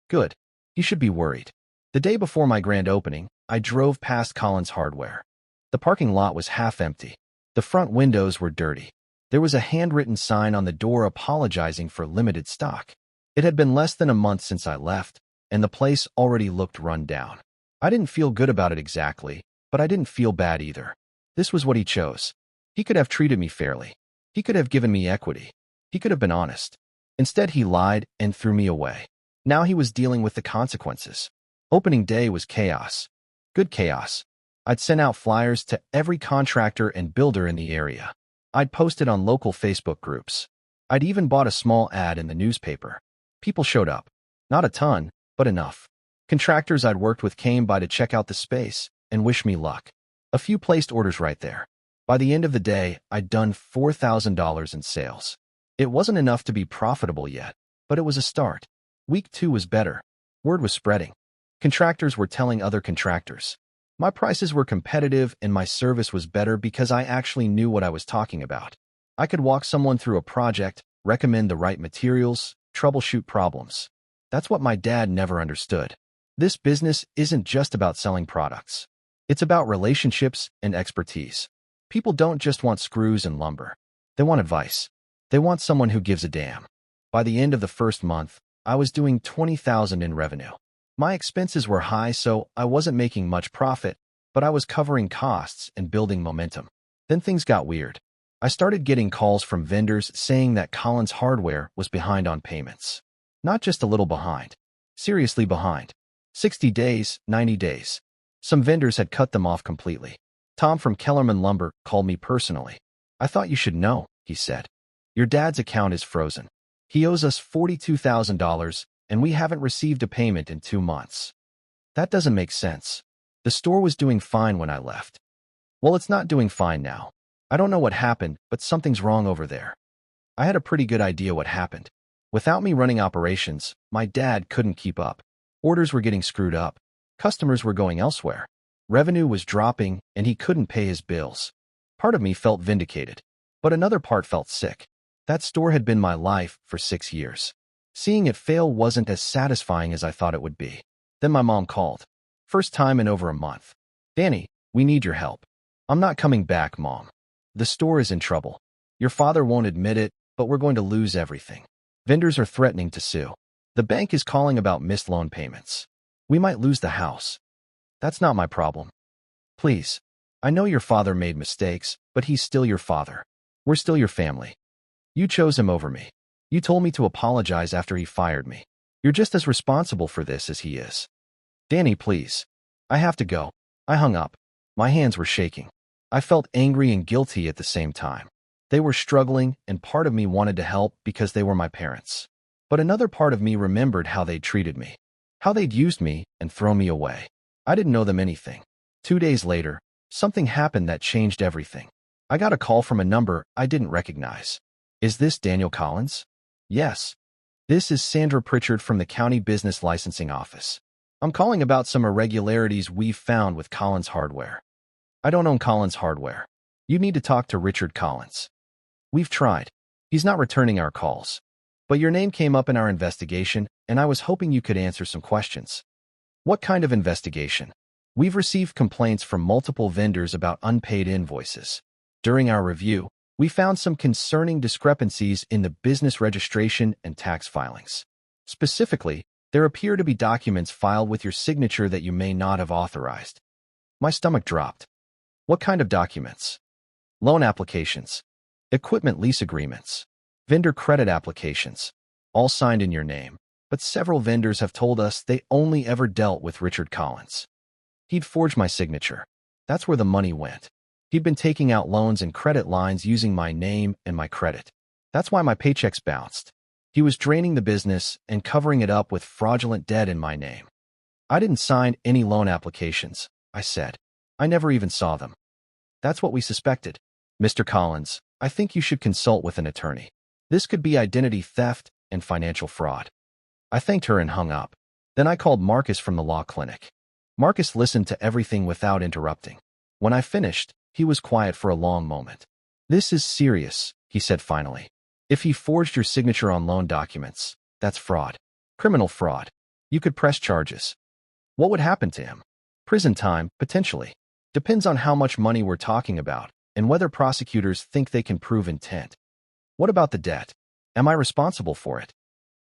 Good. He should be worried. The day before my grand opening, I drove past Collins Hardware. The parking lot was half empty. The front windows were dirty. There was a handwritten sign on the door apologizing for limited stock. It had been less than a month since I left, and the place already looked run down. I didn't feel good about it exactly, but I didn't feel bad either. This was what he chose. He could have treated me fairly. He could have given me equity. He could have been honest. Instead, he lied and threw me away. Now he was dealing with the consequences. Opening day was chaos. Good chaos. I'd sent out flyers to every contractor and builder in the area. I'd posted on local Facebook groups. I'd even bought a small ad in the newspaper. People showed up. Not a ton, but enough. Contractors I'd worked with came by to check out the space and wish me luck. A few placed orders right there. By the end of the day, I'd done $4,000 in sales. It wasn't enough to be profitable yet, but it was a start. Week 2 was better. Word was spreading. Contractors were telling other contractors. My prices were competitive and my service was better because I actually knew what I was talking about. I could walk someone through a project, recommend the right materials, troubleshoot problems. That's what my dad never understood. This business isn't just about selling products. It's about relationships and expertise. People don't just want screws and lumber. They want advice. They want someone who gives a damn. By the end of the first month, I was doing $20,000 in revenue. My expenses were high, so I wasn't making much profit, but I was covering costs and building momentum. Then things got weird. I started getting calls from vendors saying that Collins Hardware was behind on payments. Not just a little behind. Seriously behind. 60 days, 90 days. Some vendors had cut them off completely. Tom from Kellerman Lumber called me personally. "I thought you should know," he said. "Your dad's account is frozen. He owes us $42,000, and we haven't received a payment in 2 months. That doesn't make sense. The store was doing fine when I left." "Well, it's not doing fine now. I don't know what happened, but something's wrong over there." I had a pretty good idea what happened. Without me running operations, my dad couldn't keep up. Orders were getting screwed up. Customers were going elsewhere. Revenue was dropping, and he couldn't pay his bills. Part of me felt vindicated, but another part felt sick. That store had been my life for 6 years. Seeing it fail wasn't as satisfying as I thought it would be. Then my mom called. First time in over a month. Danny, we need your help. I'm not coming back, Mom. The store is in trouble. Your father won't admit it, but we're going to lose everything. Vendors are threatening to sue. The bank is calling about missed loan payments. We might lose the house. That's not my problem. Please. I know your father made mistakes, but he's still your father. We're still your family. You chose him over me. You told me to apologize after he fired me. You're just as responsible for this as he is. Danny, please. I have to go. I hung up. My hands were shaking. I felt angry and guilty at the same time. They were struggling, and part of me wanted to help because they were my parents. But another part of me remembered how they'd treated me, how they'd used me and thrown me away. I didn't know them anything. 2 days later, something happened that changed everything. I got a call from a number I didn't recognize. Is this Daniel Collins? Yes. This is Sandra Pritchard from the County Business Licensing Office. I'm calling about some irregularities we've found with Collins Hardware. I don't own Collins Hardware. You need to talk to Richard Collins. We've tried. He's not returning our calls. But your name came up in our investigation, and I was hoping you could answer some questions. What kind of investigation? We've received complaints from multiple vendors about unpaid invoices. During our review, we found some concerning discrepancies in the business registration and tax filings. Specifically, there appear to be documents filed with your signature that you may not have authorized. My stomach dropped. What kind of documents? Loan applications, equipment lease agreements, vendor credit applications, all signed in your name, but several vendors have told us they only ever dealt with Richard Collins. He'd forged my signature. That's where the money went. He'd been taking out loans and credit lines using my name and my credit. That's why my paychecks bounced. He was draining the business and covering it up with fraudulent debt in my name. I didn't sign any loan applications, I said. I never even saw them. That's what we suspected. Mr. Collins, I think you should consult with an attorney. This could be identity theft and financial fraud. I thanked her and hung up. Then I called Marcus from the law clinic. Marcus listened to everything without interrupting. When I finished, he was quiet for a long moment. This is serious, he said finally. If he forged your signature on loan documents, that's fraud. Criminal fraud. You could press charges. What would happen to him? Prison time, potentially. Depends on how much money we're talking about and whether prosecutors think they can prove intent. What about the debt? Am I responsible for it?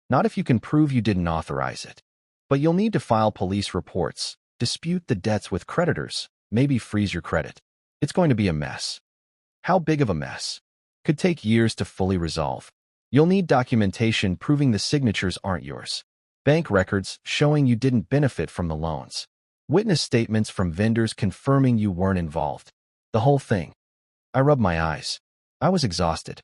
Not if you can prove you didn't authorize it. But you'll need to file police reports, dispute the debts with creditors, maybe freeze your credit. It's going to be a mess. How big of a mess? Could take years to fully resolve. You'll need documentation proving the signatures aren't yours. Bank records showing you didn't benefit from the loans. Witness statements from vendors confirming you weren't involved. The whole thing. I rubbed my eyes. I was exhausted.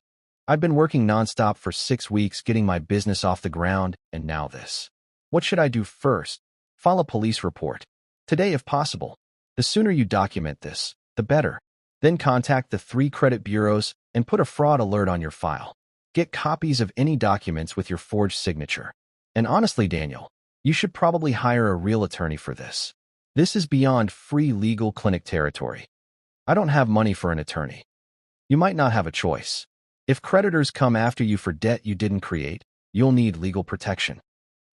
I'd been working nonstop for 6 weeks getting my business off the ground, and now this. What should I do first? File a police report. Today if possible. The sooner you document this, the better. Then contact the 3 credit bureaus and put a fraud alert on your file. Get copies of any documents with your forged signature. And honestly, Daniel, you should probably hire a real attorney for this. This is beyond free legal clinic territory. I don't have money for an attorney. You might not have a choice. If creditors come after you for debt you didn't create, you'll need legal protection.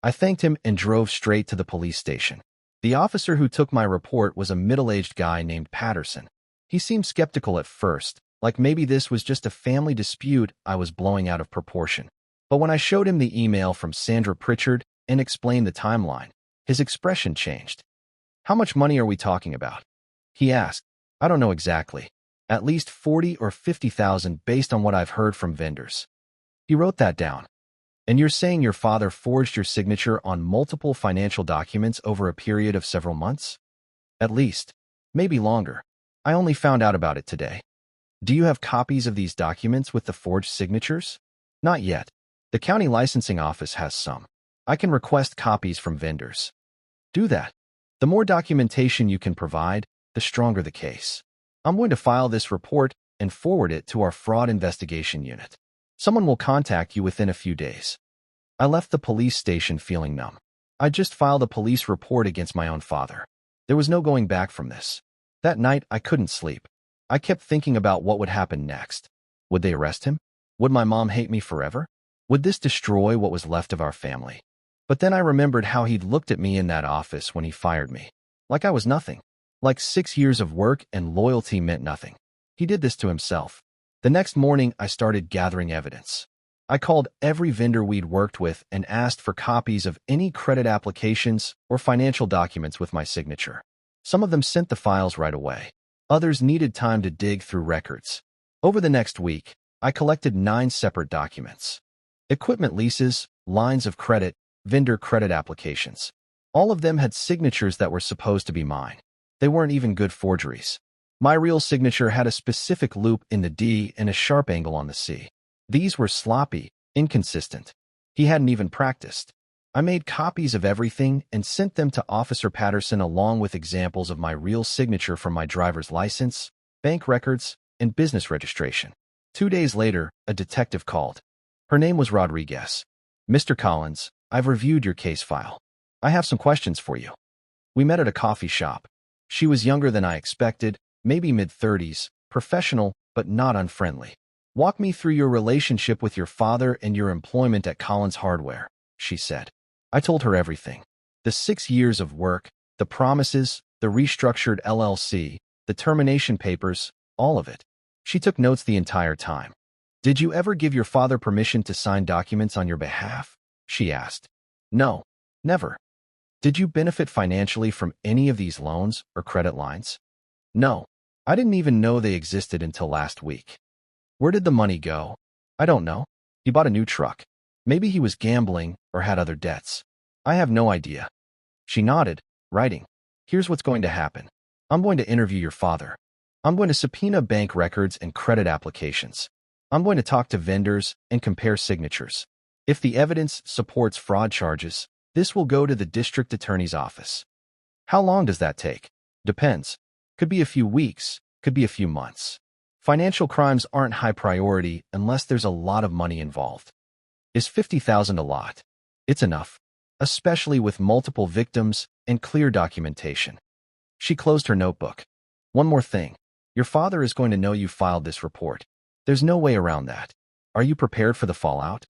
I thanked him and drove straight to the police station. The officer who took my report was a middle-aged guy named Patterson. He seemed skeptical at first, like maybe this was just a family dispute I was blowing out of proportion. But when I showed him the email from Sandra Pritchard and explained the timeline, his expression changed. How much money are we talking about? He asked. I don't know exactly. At least 40 or 50,000 based on what I've heard from vendors. He wrote that down. And you're saying your father forged your signature on multiple financial documents over a period of several months? At least. Maybe longer. I only found out about it today. Do you have copies of these documents with the forged signatures? Not yet. The county licensing office has some. I can request copies from vendors. Do that. The more documentation you can provide, the stronger the case. I'm going to file this report and forward it to our fraud investigation unit. Someone will contact you within a few days. I left the police station feeling numb. I just filed a police report against my own father. There was no going back from this. That night, I couldn't sleep. I kept thinking about what would happen next. Would they arrest him? Would my mom hate me forever? Would this destroy what was left of our family? But then I remembered how he'd looked at me in that office when he fired me. Like I was nothing. Like 6 years of work and loyalty meant nothing. He did this to himself. The next morning, I started gathering evidence. I called every vendor we'd worked with and asked for copies of any credit applications or financial documents with my signature. Some of them sent the files right away. Others needed time to dig through records. Over the next week, I collected 9 separate documents. Equipment leases, lines of credit, vendor credit applications. All of them had signatures that were supposed to be mine. They weren't even good forgeries. My real signature had a specific loop in the D and a sharp angle on the C. These were sloppy, inconsistent. He hadn't even practiced. I made copies of everything and sent them to Officer Patterson along with examples of my real signature from my driver's license, bank records, and business registration. 2 days later, a detective called. Her name was Rodriguez. Mr. Collins, I've reviewed your case file. I have some questions for you. We met at a coffee shop. She was younger than I expected, maybe mid-30s, professional, but not unfriendly. Walk me through your relationship with your father and your employment at Collins Hardware, she said. I told her everything. The 6 years of work, the promises, the restructured LLC, the termination papers, all of it. She took notes the entire time. Did you ever give your father permission to sign documents on your behalf? She asked. No, never. Did you benefit financially from any of these loans or credit lines? No, I didn't even know they existed until last week. Where did the money go? I don't know. He bought a new truck. Maybe he was gambling or had other debts. I have no idea. She nodded, writing. Here's what's going to happen. I'm going to interview your father. I'm going to subpoena bank records and credit applications. I'm going to talk to vendors and compare signatures. If the evidence supports fraud charges, this will go to the district attorney's office. How long does that take? Depends. Could be a few weeks, could be a few months. Financial crimes aren't high priority unless there's a lot of money involved. Is $50,000 a lot? It's enough, especially with multiple victims and clear documentation. She closed her notebook. One more thing. Your father is going to know you filed this report. There's no way around that. Are you prepared for the fallout?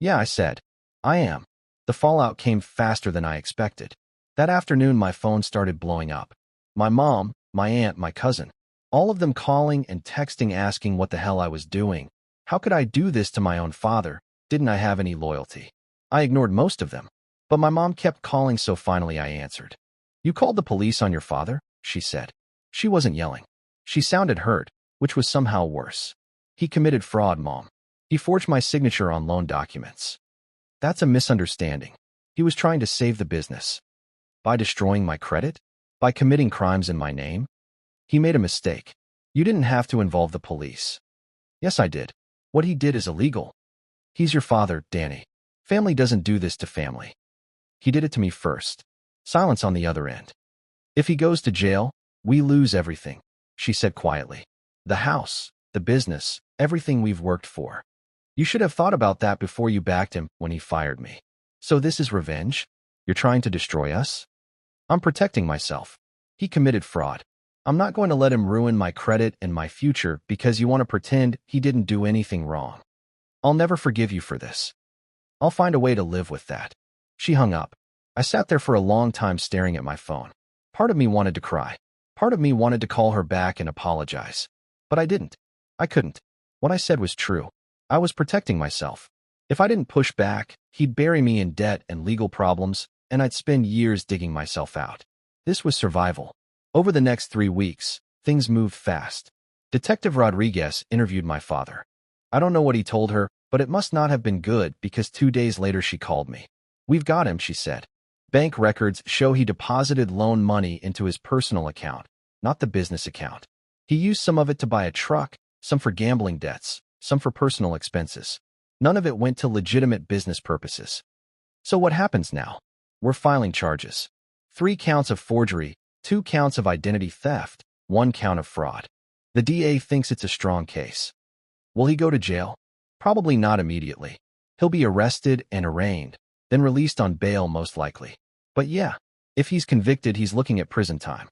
Yeah, I said. I am. The fallout came faster than I expected. That afternoon, my phone started blowing up. My mom, my aunt, my cousin, all of them calling and texting asking what the hell I was doing. How could I do this to my own father? Didn't I have any loyalty? I ignored most of them. But my mom kept calling, so finally I answered. You called the police on your father? She said. She wasn't yelling. She sounded hurt, which was somehow worse. He committed fraud, Mom. He forged my signature on loan documents. That's a misunderstanding. He was trying to save the business. By destroying my credit? By committing crimes in my name? He made a mistake. You didn't have to involve the police. Yes, I did. What he did is illegal. He's your father, Danny. Family doesn't do this to family. He did it to me first. Silence on the other end. If he goes to jail, we lose everything, she said quietly. The house, the business, everything we've worked for. You should have thought about that before you backed him when he fired me. So this is revenge? You're trying to destroy us? I'm protecting myself. He committed fraud. I'm not going to let him ruin my credit and my future because you want to pretend he didn't do anything wrong. I'll never forgive you for this. I'll find a way to live with that. She hung up. I sat there for a long time staring at my phone. Part of me wanted to cry. Part of me wanted to call her back and apologize. But I didn't. I couldn't. What I said was true. I was protecting myself. If I didn't push back, he'd bury me in debt and legal problems, and I'd spend years digging myself out. This was survival. Over the next 3 weeks, things moved fast. Detective Rodriguez interviewed my father. I don't know what he told her, but it must not have been good because 2 days later she called me. We've got him, she said. Bank records show he deposited loan money into his personal account, not the business account. He used some of it to buy a truck, some for gambling debts, some for personal expenses. None of it went to legitimate business purposes. So what happens now? We're filing charges. 3 counts of forgery, 2 counts of identity theft, 1 count of fraud. The DA thinks it's a strong case. Will he go to jail? Probably not immediately. He'll be arrested and arraigned, then released on bail most likely. But yeah, if he's convicted, he's looking at prison time.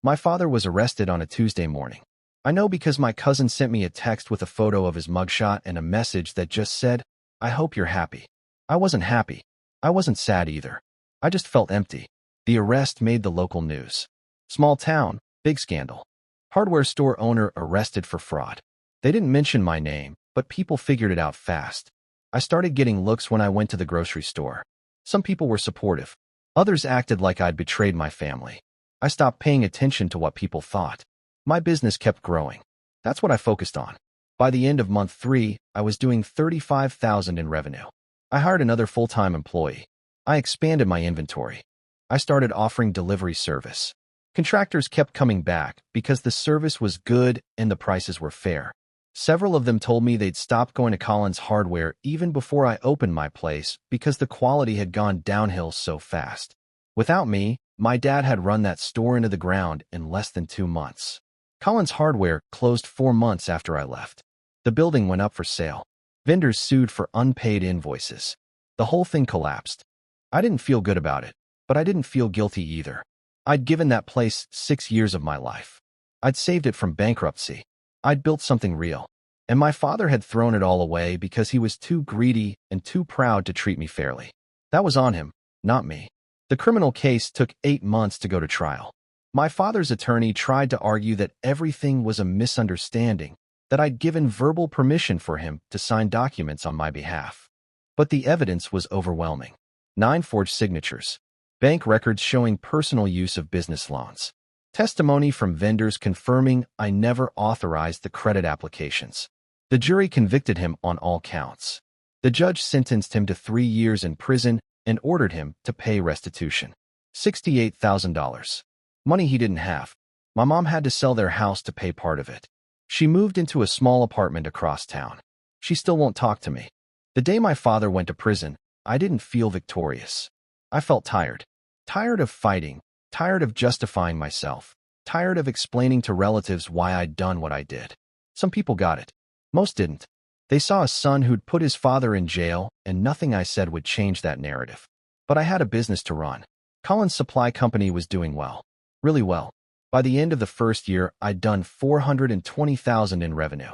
My father was arrested on a Tuesday morning. I know because my cousin sent me a text with a photo of his mugshot and a message that just said, "I hope you're happy." I wasn't happy. I wasn't sad either. I just felt empty. The arrest made the local news. Small town, big scandal. Hardware store owner arrested for fraud. They didn't mention my name, but people figured it out fast. I started getting looks when I went to the grocery store. Some people were supportive. Others acted like I'd betrayed my family. I stopped paying attention to what people thought. My business kept growing. That's what I focused on. By the end of month 3, I was doing $35,000 in revenue. I hired another full-time employee. I expanded my inventory. I started offering delivery service. Contractors kept coming back because the service was good and the prices were fair. Several of them told me they'd stopped going to Collins Hardware even before I opened my place because the quality had gone downhill so fast. Without me, my dad had run that store into the ground in less than 2 months. Collins Hardware closed 4 months after I left. The building went up for sale. Vendors sued for unpaid invoices. The whole thing collapsed. I didn't feel good about it, but I didn't feel guilty either. I'd given that place 6 years of my life. I'd saved it from bankruptcy. I'd built something real. And my father had thrown it all away because he was too greedy and too proud to treat me fairly. That was on him, not me. The criminal case took 8 months to go to trial. My father's attorney tried to argue that everything was a misunderstanding, that I'd given verbal permission for him to sign documents on my behalf. But the evidence was overwhelming. 9 forged signatures. Bank records showing personal use of business loans. Testimony from vendors confirming I never authorized the credit applications. The jury convicted him on all counts. The judge sentenced him to 3 years in prison and ordered him to pay restitution. $68,000. Money he didn't have. My mom had to sell their house to pay part of it. She moved into a small apartment across town. She still won't talk to me. The day my father went to prison, I didn't feel victorious. I felt tired. Tired of fighting. Tired of justifying myself. Tired of explaining to relatives why I'd done what I did. Some people got it. Most didn't. They saw a son who'd put his father in jail, and nothing I said would change that narrative. But I had a business to run. Collins Supply Company was doing well. Really well. By the end of the first year, I'd done $420,000 in revenue.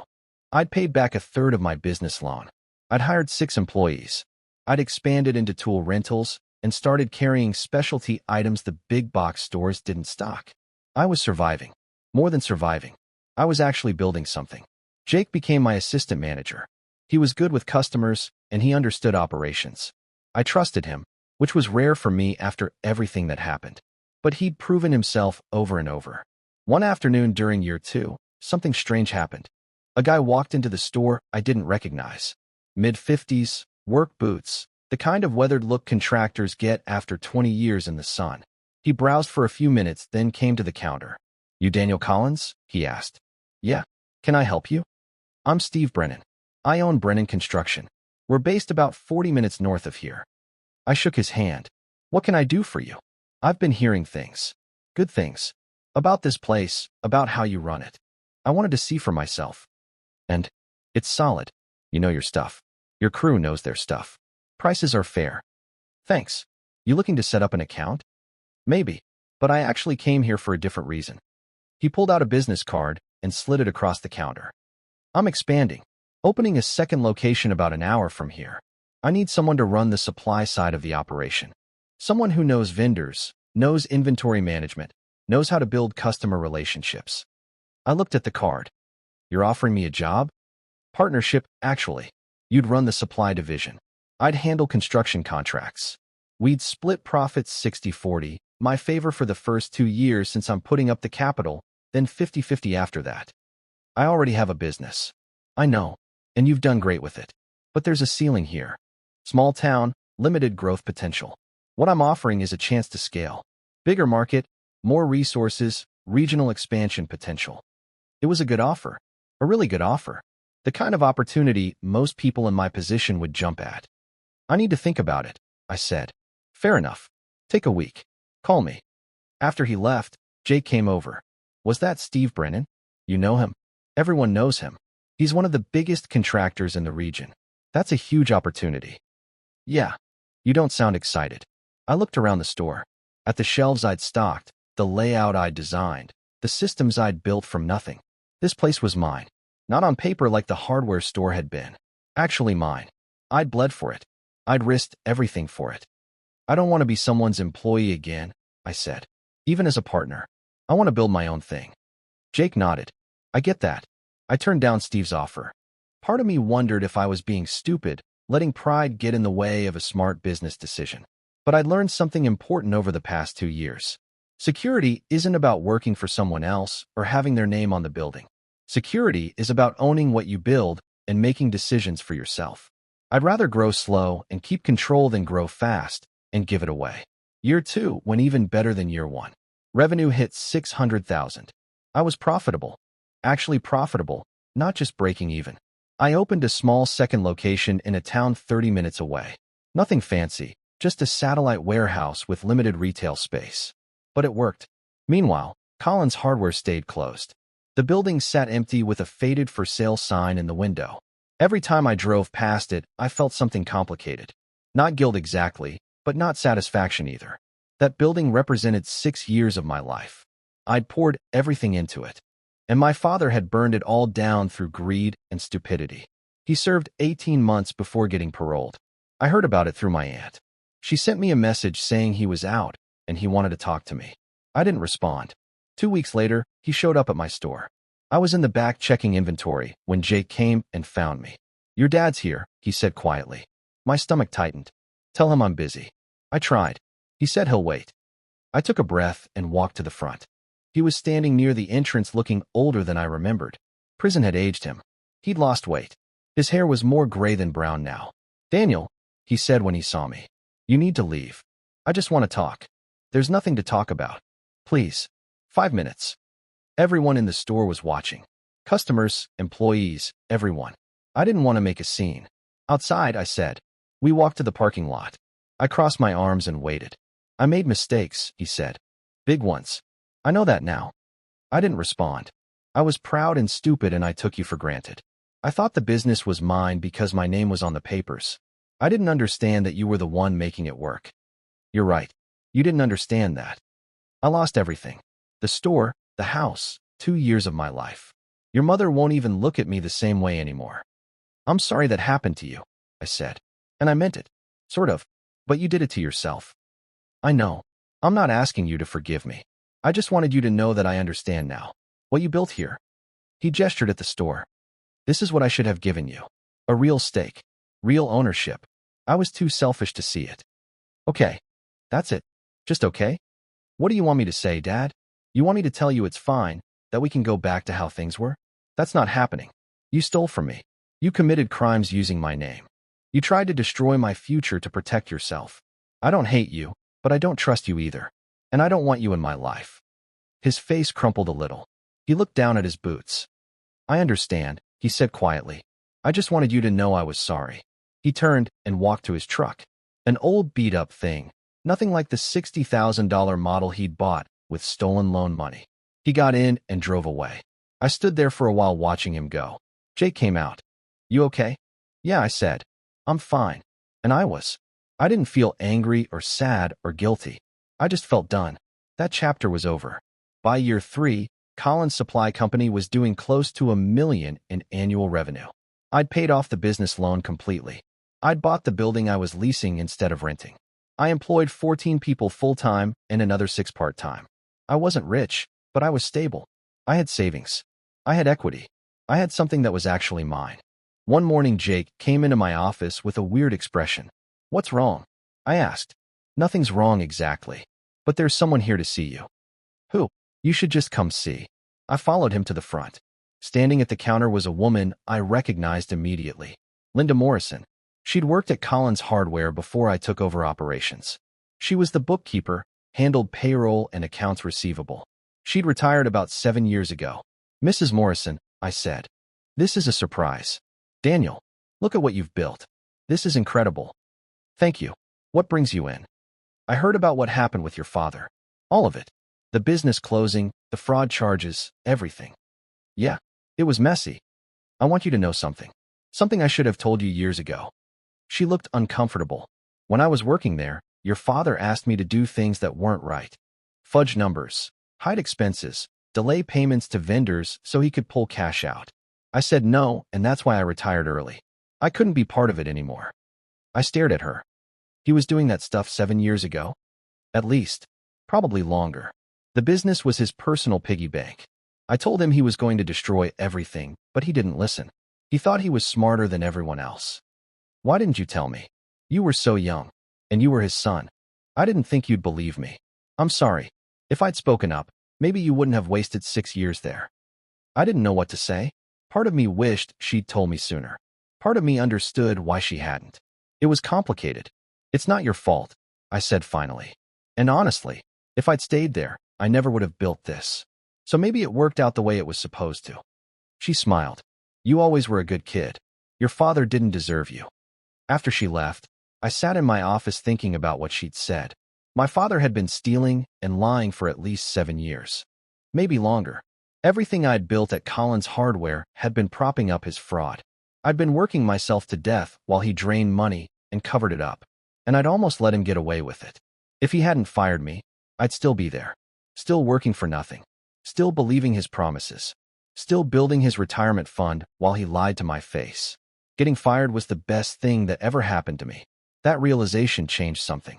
I'd paid back a third of my business loan. I'd hired 6 employees. I'd expanded into tool rentals and started carrying specialty items the big box stores didn't stock. I was surviving. More than surviving. I was actually building something. Jake became my assistant manager. He was good with customers, and he understood operations. I trusted him, which was rare for me after everything that happened. But he'd proven himself over and over. One afternoon during year 2, something strange happened. A guy walked into the store I didn't recognize. Mid-50s, work boots, the kind of weathered look contractors get after 20 years in the sun. He browsed for a few minutes, then came to the counter. "You Daniel Collins?" he asked. "Yeah. Can I help you?" "I'm Steve Brennan. I own Brennan Construction. We're based about 40 minutes north of here." I shook his hand. "What can I do for you?" "I've been hearing things. Good things. About this place, about how you run it. I wanted to see for myself. And it's solid. You know your stuff. Your crew knows their stuff. Prices are fair." "Thanks. You looking to set up an account?" "Maybe. But I actually came here for a different reason." He pulled out a business card and slid it across the counter. "I'm expanding. Opening a second location about an hour from here. I need someone to run the supply side of the operation. Someone who knows vendors, knows inventory management, knows how to build customer relationships." I looked at the card. "You're offering me a job?" "Partnership, actually. You'd run the supply division. I'd handle construction contracts. We'd split profits 60-40, my favor for the first 2 years since I'm putting up the capital, then 50-50 after that. I already have a business." "I know, and you've done great with it. But there's a ceiling here. Small town, limited growth potential. What I'm offering is a chance to scale. Bigger market, more resources, regional expansion potential." It was a good offer. A really good offer. The kind of opportunity most people in my position would jump at. "I need to think about it," I said. "Fair enough. Take a week. Call me." After he left, Jake came over. "Was that Steve Brennan? You know him?" "Everyone knows him. He's one of the biggest contractors in the region. That's a huge opportunity." "Yeah. You don't sound excited." I looked around the store. At the shelves I'd stocked, the layout I'd designed, the systems I'd built from nothing. This place was mine. Not on paper like the hardware store had been. Actually mine. I'd bled for it. I'd risked everything for it. I don't want to be someone's employee again, I said. Even as a partner. I want to build my own thing. Jake nodded. I get that. I turned down Steve's offer. Part of me wondered if I was being stupid, letting pride get in the way of a smart business decision. But I'd learned something important over the past 2 years. Security isn't about working for someone else or having their name on the building. Security is about owning what you build and making decisions for yourself. I'd rather grow slow and keep control than grow fast and give it away. Year 2 went even better than year 1. Revenue hit $600,000. I was profitable. Actually profitable, not just breaking even. I opened a small second location in a town 30 minutes away. Nothing fancy, just a satellite warehouse with limited retail space. But it worked. Meanwhile, Collins Hardware stayed closed. The building sat empty with a faded for sale sign in the window. Every time I drove past it, I felt something complicated. Not guilt exactly, but not satisfaction either. That building represented 6 years of my life. I'd poured everything into it. And my father had burned it all down through greed and stupidity. He served 18 months before getting paroled. I heard about it through my aunt. She sent me a message saying he was out and he wanted to talk to me. I didn't respond. 2 weeks later, he showed up at my store. I was in the back checking inventory when Jake came and found me. Your dad's here, he said quietly. My stomach tightened. Tell him I'm busy. I tried. He said he'll wait. I took a breath and walked to the front. He was standing near the entrance looking older than I remembered. Prison had aged him. He'd lost weight. His hair was more gray than brown now. Daniel, he said when he saw me. You need to leave. I just want to talk. There's nothing to talk about. Please. 5 minutes. Everyone in the store was watching. Customers, employees, everyone. I didn't want to make a scene. Outside, I said. We walked to the parking lot. I crossed my arms and waited. I made mistakes, he said. Big ones. I know that now. I didn't respond. I was proud and stupid and I took you for granted. I thought the business was mine because my name was on the papers. I didn't understand that you were the one making it work. You're right. You didn't understand that. I lost everything. The store, the house, 2 years of my life. Your mother won't even look at me the same way anymore. I'm sorry that happened to you, I said. And I meant it. Sort of. But you did it to yourself. I know. I'm not asking you to forgive me. I just wanted you to know that I understand now. What you built here. He gestured at the store. This is what I should have given you. A real stake. Real ownership. I was too selfish to see it. Okay. That's it. Just okay? What do you want me to say, Dad? You want me to tell you it's fine, that we can go back to how things were? That's not happening. You stole from me. You committed crimes using my name. You tried to destroy my future to protect yourself. I don't hate you, but I don't trust you either. And I don't want you in my life. His face crumpled a little. He looked down at his boots. I understand, he said quietly. I just wanted you to know I was sorry. He turned and walked to his truck. An old beat-up thing. Nothing like the $60,000 model he'd bought with stolen loan money. He got in and drove away. I stood there for a while watching him go. Jake came out. You okay? Yeah, I said. I'm fine. And I was. I didn't feel angry or sad or guilty. I just felt done. That chapter was over. By year 3, Collins Supply Company was doing close to $1 million in annual revenue. I'd paid off the business loan completely. I'd bought the building I was leasing instead of renting. I employed 14 people full-time and another 6 part-time. I wasn't rich, but I was stable. I had savings. I had equity. I had something that was actually mine. One morning, Jake came into my office with a weird expression. What's wrong? I asked. Nothing's wrong exactly. But there's someone here to see you. Who? You should just come see. I followed him to the front. Standing at the counter was a woman I recognized immediately. Linda Morrison. She'd worked at Collins Hardware before I took over operations. She was the bookkeeper, handled payroll and accounts receivable. She'd retired about 7 years ago. Mrs. Morrison, I said. This is a surprise. Daniel, look at what you've built. This is incredible. Thank you. What brings you in? I heard about what happened with your father. All of it. The business closing, the fraud charges, everything. Yeah, it was messy. I want you to know something. Something I should have told you years ago. She looked uncomfortable. When I was working there, your father asked me to do things that weren't right. Fudge numbers, hide expenses, delay payments to vendors so he could pull cash out. I said no, and that's why I retired early. I couldn't be part of it anymore. I stared at her. He was doing that stuff 7 years ago? At least. Probably longer. The business was his personal piggy bank. I told him he was going to destroy everything, but he didn't listen. He thought he was smarter than everyone else. Why didn't you tell me? You were so young, and you were his son. I didn't think you'd believe me. I'm sorry. If I'd spoken up, maybe you wouldn't have wasted 6 years there. I didn't know what to say. Part of me wished she'd told me sooner. Part of me understood why she hadn't. It was complicated. It's not your fault, I said finally. And honestly, if I'd stayed there, I never would have built this. So maybe it worked out the way it was supposed to. She smiled. You always were a good kid. Your father didn't deserve you. After she left, I sat in my office thinking about what she'd said. My father had been stealing and lying for at least 7 years. Maybe longer. Everything I'd built at Collins Hardware had been propping up his fraud. I'd been working myself to death while he drained money and covered it up. And I'd almost let him get away with it. If he hadn't fired me, I'd still be there. Still working for nothing. Still believing his promises. Still building his retirement fund while he lied to my face. Getting fired was the best thing that ever happened to me. That realization changed something.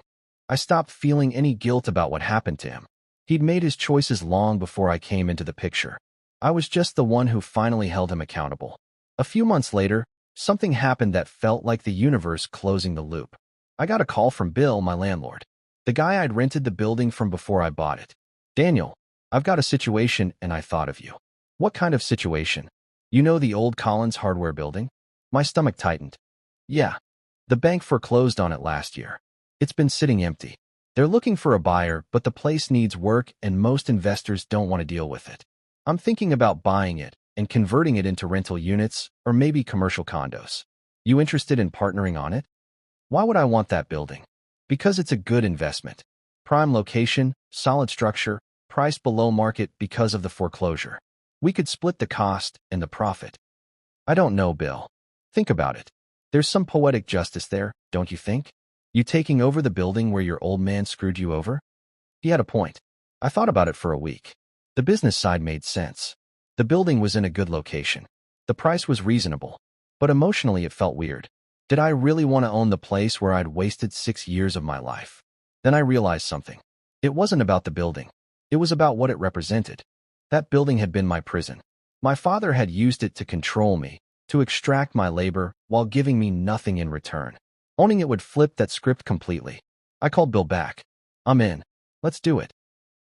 I stopped feeling any guilt about what happened to him. He'd made his choices long before I came into the picture. I was just the one who finally held him accountable. A few months later, something happened that felt like the universe closing the loop. I got a call from Bill, my landlord. The guy I'd rented the building from before I bought it. Daniel, I've got a situation and I thought of you. What kind of situation? You know the old Collins Hardware building? My stomach tightened. Yeah. The bank foreclosed on it last year. It's been sitting empty. They're looking for a buyer, but the place needs work and most investors don't want to deal with it. I'm thinking about buying it and converting it into rental units or maybe commercial condos. You interested in partnering on it? Why would I want that building? Because it's a good investment. Prime location, solid structure, priced below market because of the foreclosure. We could split the cost and the profit. I don't know, Bill. Think about it. There's some poetic justice there, don't you think? You taking over the building where your old man screwed you over? He had a point. I thought about it for a week. The business side made sense. The building was in a good location. The price was reasonable. But emotionally it felt weird. Did I really want to own the place where I'd wasted 6 years of my life? Then I realized something. It wasn't about the building. It was about what it represented. That building had been my prison. My father had used it to control me, to extract my labor while giving me nothing in return. Owning it would flip that script completely. I called Bill back. I'm in. Let's do it.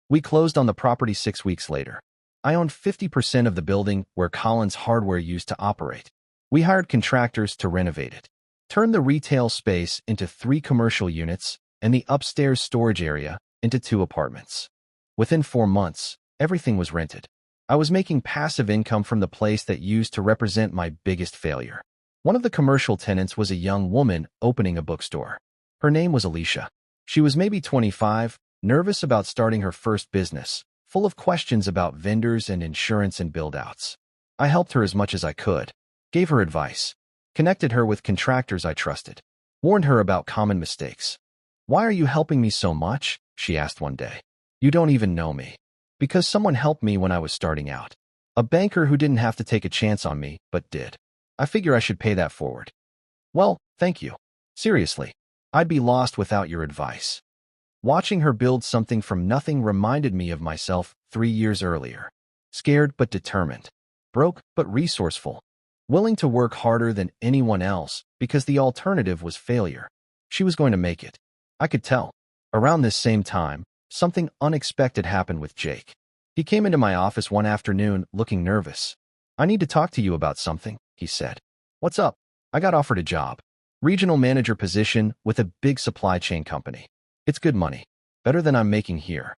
We closed on the property 6 weeks later. I owned 50% of the building where Collins Hardware used to operate. We hired contractors to renovate it, turned the retail space into 3 commercial units and the upstairs storage area into 2 apartments. Within 4 months, everything was rented. I was making passive income from the place that used to represent my biggest failure. One of the commercial tenants was a young woman opening a bookstore. Her name was Alicia. She was maybe 25, nervous about starting her first business, full of questions about vendors and insurance and build-outs. I helped her as much as I could, gave her advice, connected her with contractors I trusted, warned her about common mistakes. Why are you helping me so much? She asked one day. You don't even know me. Because someone helped me when I was starting out. A banker who didn't have to take a chance on me, but did. I figure I should pay that forward. Well, thank you. Seriously, I'd be lost without your advice. Watching her build something from nothing reminded me of myself 3 years earlier. Scared but determined. Broke but resourceful. Willing to work harder than anyone else because the alternative was failure. She was going to make it. I could tell. Around this same time, something unexpected happened with Jake. He came into my office one afternoon looking nervous. I need to talk to you about something, he said. What's up? I got offered a job. Regional manager position with a big supply chain company. It's good money. Better than I'm making here.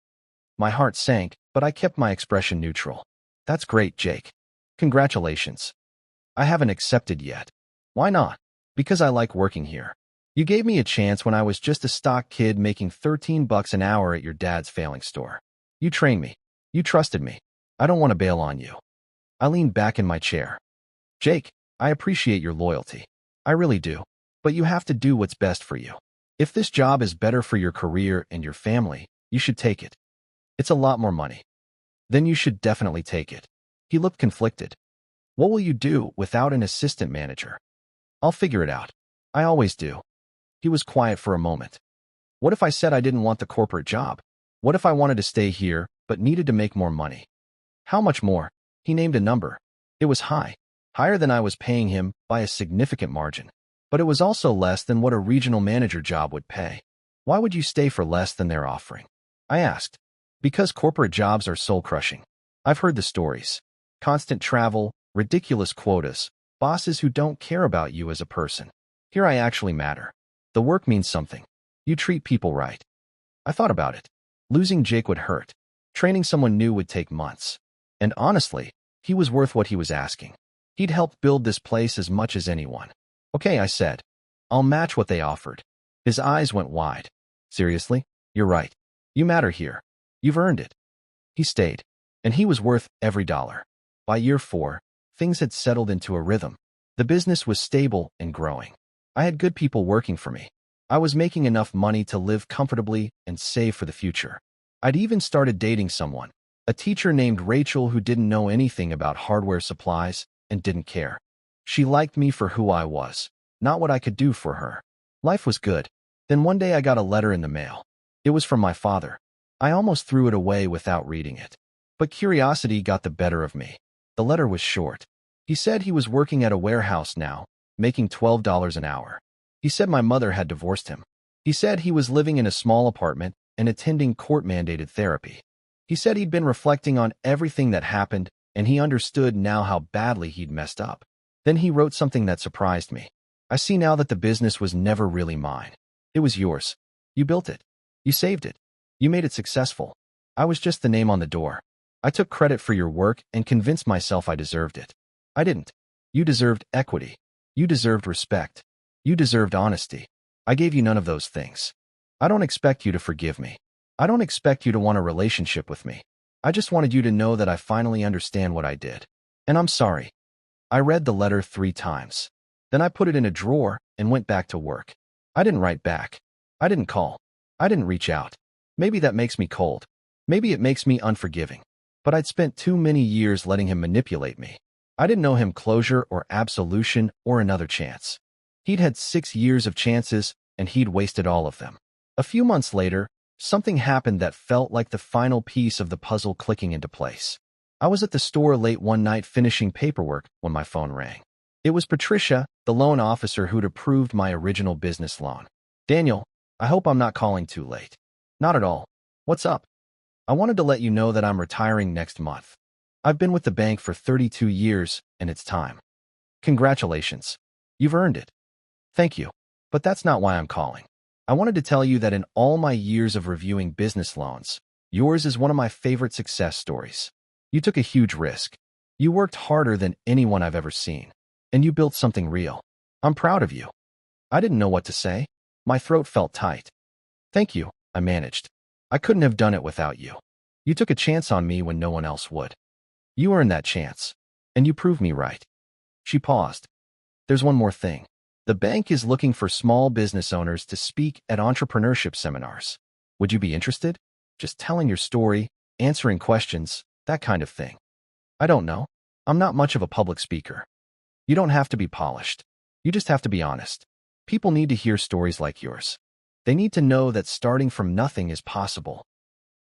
My heart sank, but I kept my expression neutral. That's great, Jake. Congratulations. I haven't accepted yet. Why not? Because I like working here. You gave me a chance when I was just a stock kid making $13 an hour at your dad's failing store. You trained me. You trusted me. I don't want to bail on you. I leaned back in my chair. Jake, I appreciate your loyalty. I really do. But you have to do what's best for you. If this job is better for your career and your family, you should take it. It's a lot more money. Then you should definitely take it. He looked conflicted. What will you do without an assistant manager? I'll figure it out. I always do. He was quiet for a moment. What if I said I didn't want the corporate job? What if I wanted to stay here, but needed to make more money? How much more? He named a number. It was high, higher than I was paying him by a significant margin. But it was also less than what a regional manager job would pay. Why would you stay for less than they're offering? I asked. Because corporate jobs are soul-crushing. I've heard the stories. Constant travel, ridiculous quotas, bosses who don't care about you as a person. Here I actually matter. The work means something. You treat people right. I thought about it. Losing Jake would hurt. Training someone new would take months. And honestly, he was worth what he was asking. He'd helped build this place as much as anyone. Okay, I said. I'll match what they offered. His eyes went wide. Seriously? You're right. You matter here. You've earned it. He stayed. And he was worth every dollar. By year 4, things had settled into a rhythm. The business was stable and growing. I had good people working for me. I was making enough money to live comfortably and save for the future. I'd even started dating someone, a teacher named Rachel who didn't know anything about hardware supplies and didn't care. She liked me for who I was, not what I could do for her. Life was good. Then one day I got a letter in the mail. It was from my father. I almost threw it away without reading it. But curiosity got the better of me. The letter was short. He said he was working at a warehouse now, making $12 an hour. He said my mother had divorced him. He said he was living in a small apartment and attending court-mandated therapy. He said he'd been reflecting on everything that happened, and he understood now how badly he'd messed up. Then he wrote something that surprised me. I see now that the business was never really mine. It was yours. You built it. You saved it. You made it successful. I was just the name on the door. I took credit for your work and convinced myself I deserved it. I didn't. You deserved equity. You deserved respect. You deserved honesty. I gave you none of those things. I don't expect you to forgive me. I don't expect you to want a relationship with me. I just wanted you to know that I finally understand what I did. And I'm sorry. I read the letter 3 times. Then I put it in a drawer and went back to work. I didn't write back. I didn't call. I didn't reach out. Maybe that makes me cold. Maybe it makes me unforgiving. But I'd spent too many years letting him manipulate me. I didn't know him closure or absolution or another chance. He'd had 6 years of chances, and he'd wasted all of them. A few months later, something happened that felt like the final piece of the puzzle clicking into place. I was at the store late one night finishing paperwork when my phone rang. It was Patricia, the loan officer who'd approved my original business loan. Daniel, I hope I'm not calling too late. Not at all. What's up? I wanted to let you know that I'm retiring next month. I've been with the bank for 32 years, and it's time. Congratulations. You've earned it. Thank you. But that's not why I'm calling. I wanted to tell you that in all my years of reviewing business loans, yours is one of my favorite success stories. You took a huge risk. You worked harder than anyone I've ever seen. And you built something real. I'm proud of you. I didn't know what to say. My throat felt tight. Thank you, I managed. I couldn't have done it without you. You took a chance on me when no one else would. You earned that chance. And you proved me right. She paused. There's one more thing. The bank is looking for small business owners to speak at entrepreneurship seminars. Would you be interested? Just telling your story, answering questions, that kind of thing. I don't know. I'm not much of a public speaker. You don't have to be polished. You just have to be honest. People need to hear stories like yours. They need to know that starting from nothing is possible.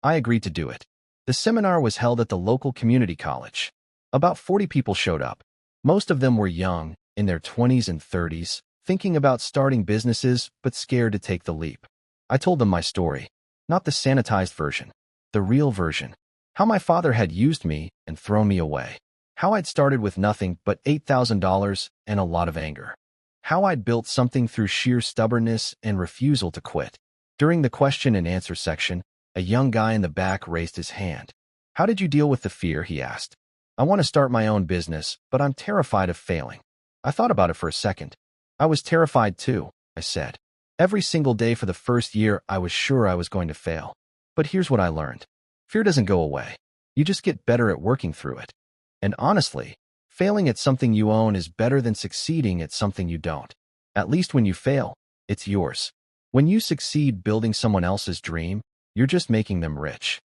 I agreed to do it. The seminar was held at the local community college. About 40 people showed up. Most of them were young, in their 20s and 30s, thinking about starting businesses but scared to take the leap. I told them my story. Not the sanitized version. The real version. How my father had used me and thrown me away. How I'd started with nothing but $8,000 and a lot of anger. How I'd built something through sheer stubbornness and refusal to quit. During the question and answer section, a young guy in the back raised his hand. How did you deal with the fear? He asked. I want to start my own business, but I'm terrified of failing. I thought about it for a second. I was terrified too, I said. Every single day for the first year, I was sure I was going to fail. But here's what I learned. Fear doesn't go away. You just get better at working through it. And honestly, failing at something you own is better than succeeding at something you don't. At least when you fail, it's yours. When you succeed building someone else's dream, you're just making them rich.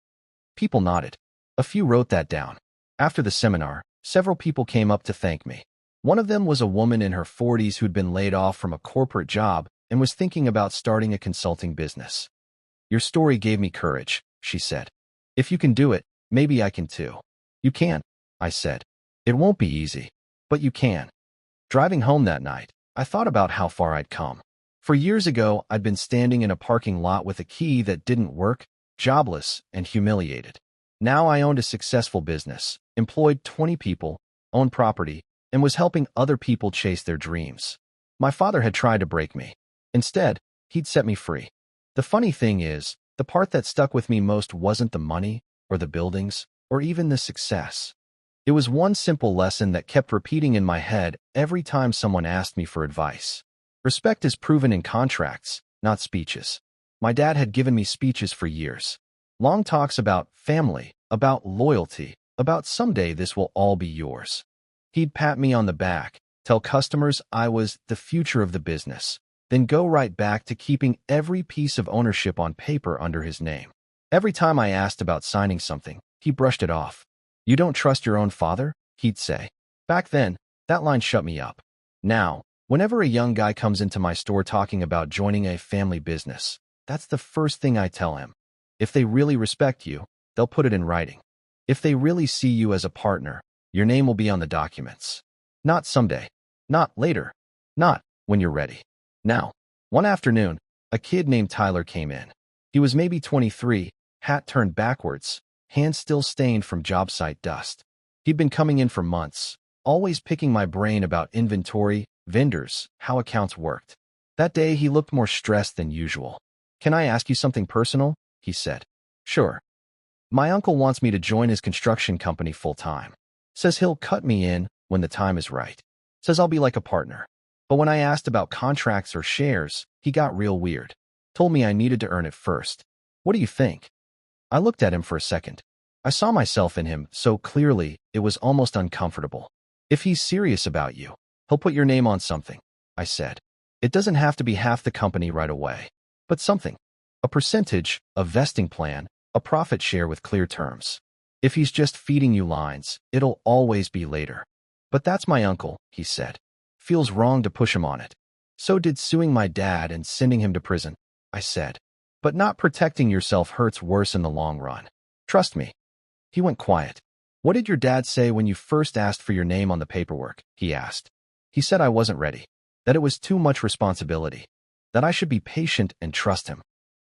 People nodded. A few wrote that down. After the seminar, several people came up to thank me. One of them was a woman in her 40s who'd been laid off from a corporate job and was thinking about starting a consulting business. "Your story gave me courage," she said. "If you can do it, maybe I can too." "You can," I said. "It won't be easy, but you can." Driving home that night, I thought about how far I'd come. For years ago, I'd been standing in a parking lot with a key that didn't work, jobless and humiliated. Now I owned a successful business, employed 20 people, owned property, and was helping other people chase their dreams. My father had tried to break me. Instead, he'd set me free. The funny thing is, the part that stuck with me most wasn't the money, or the buildings, or even the success. It was one simple lesson that kept repeating in my head every time someone asked me for advice. Respect is proven in contracts, not speeches. My dad had given me speeches for years. Long talks about family, about loyalty, about someday this will all be yours. He'd pat me on the back, tell customers I was the future of the business, then go right back to keeping every piece of ownership on paper under his name. Every time I asked about signing something, he brushed it off. "You don't trust your own father?" he'd say. Back then, that line shut me up. Now, whenever a young guy comes into my store talking about joining a family business, that's the first thing I tell him. If they really respect you, they'll put it in writing. If they really see you as a partner, your name will be on the documents. Not someday. Not later. Not when you're ready. Now. One afternoon, a kid named Tyler came in. He was maybe 23, hat turned backwards, hands still stained from job site dust. He'd been coming in for months, always picking my brain about inventory, vendors, how accounts worked. That day, he looked more stressed than usual. "Can I ask you something personal?" he said. "Sure." "My uncle wants me to join his construction company full-time. Says he'll cut me in when the time is right. Says I'll be like a partner. But when I asked about contracts or shares, he got real weird. Told me I needed to earn it first. What do you think?" I looked at him for a second. I saw myself in him so clearly it was almost uncomfortable. "If he's serious about you, he'll put your name on something," I said. "It doesn't have to be half the company right away, but something. A percentage, a vesting plan, a profit share with clear terms. If he's just feeding you lines, it'll always be later." "But that's my uncle," he said. "Feels wrong to push him on it." "So did suing my dad and sending him to prison," I said. "But not protecting yourself hurts worse in the long run. Trust me." He went quiet. "What did your dad say when you first asked for your name on the paperwork?" he asked. "He said I wasn't ready, that it was too much responsibility, that I should be patient and trust him."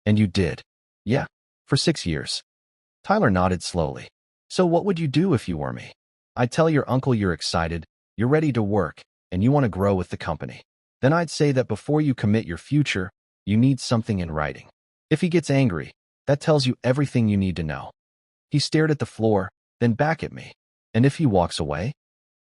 "And you did?" "Yeah, for 6 years." Tyler nodded slowly. "So what would you do if you were me?" "I'd tell your uncle you're excited, you're ready to work, and you want to grow with the company. Then I'd say that before you commit your future, you need something in writing. If he gets angry, that tells you everything you need to know." He stared at the floor, then back at me. "And if he walks away?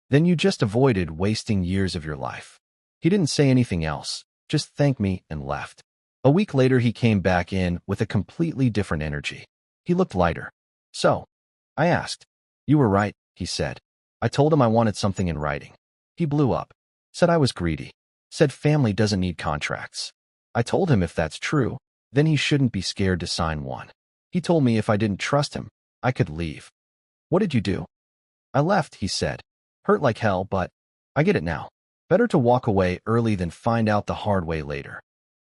Then you just avoided wasting years of your life." He didn't say anything else, just thanked me and left. A week later, he came back in with a completely different energy. He looked lighter. "So?" I asked. "You were right," he said. "I told him I wanted something in writing. He blew up. Said I was greedy. Said family doesn't need contracts. I told him if that's true, then he shouldn't be scared to sign one. He told me if I didn't trust him, I could leave." "What did you do?" "I left," he said. "Hurt like hell, but I get it now. Better to walk away early than find out the hard way later."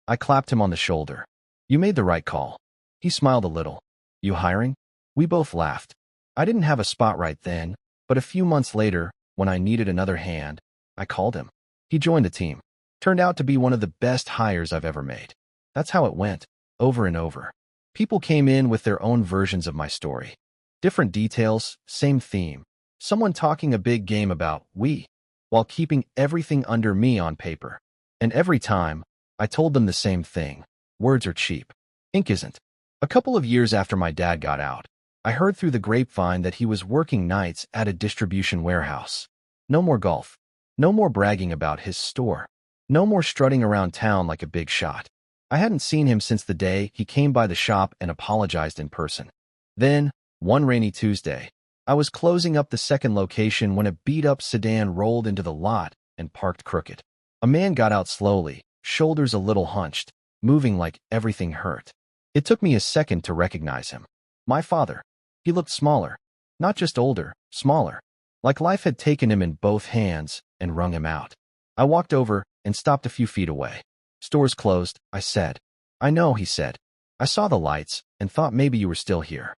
I clapped him on the shoulder. "You made the right call." He smiled a little. "You hiring?" We both laughed. I didn't have a spot right then, but a few months later, when I needed another hand, I called him. He joined the team. Turned out to be one of the best hires I've ever made. That's how it went, over and over. People came in with their own versions of my story. Different details, same theme. Someone talking a big game about we, while keeping everything under me on paper. And every time, I told them the same thing. Words are cheap. Ink isn't. A couple of years after my dad got out, I heard through the grapevine that he was working nights at a distribution warehouse. No more golf. No more bragging about his store. No more strutting around town like a big shot. I hadn't seen him since the day he came by the shop and apologized in person. Then, one rainy Tuesday, I was closing up the second location when a beat-up sedan rolled into the lot and parked crooked. A man got out slowly, shoulders a little hunched, moving like everything hurt. It took me a second to recognize him. My father. He looked smaller. Not just older, smaller. Like life had taken him in both hands and wrung him out. I walked over and stopped a few feet away. Store's closed, I said. I know, he said. I saw the lights and thought maybe you were still here.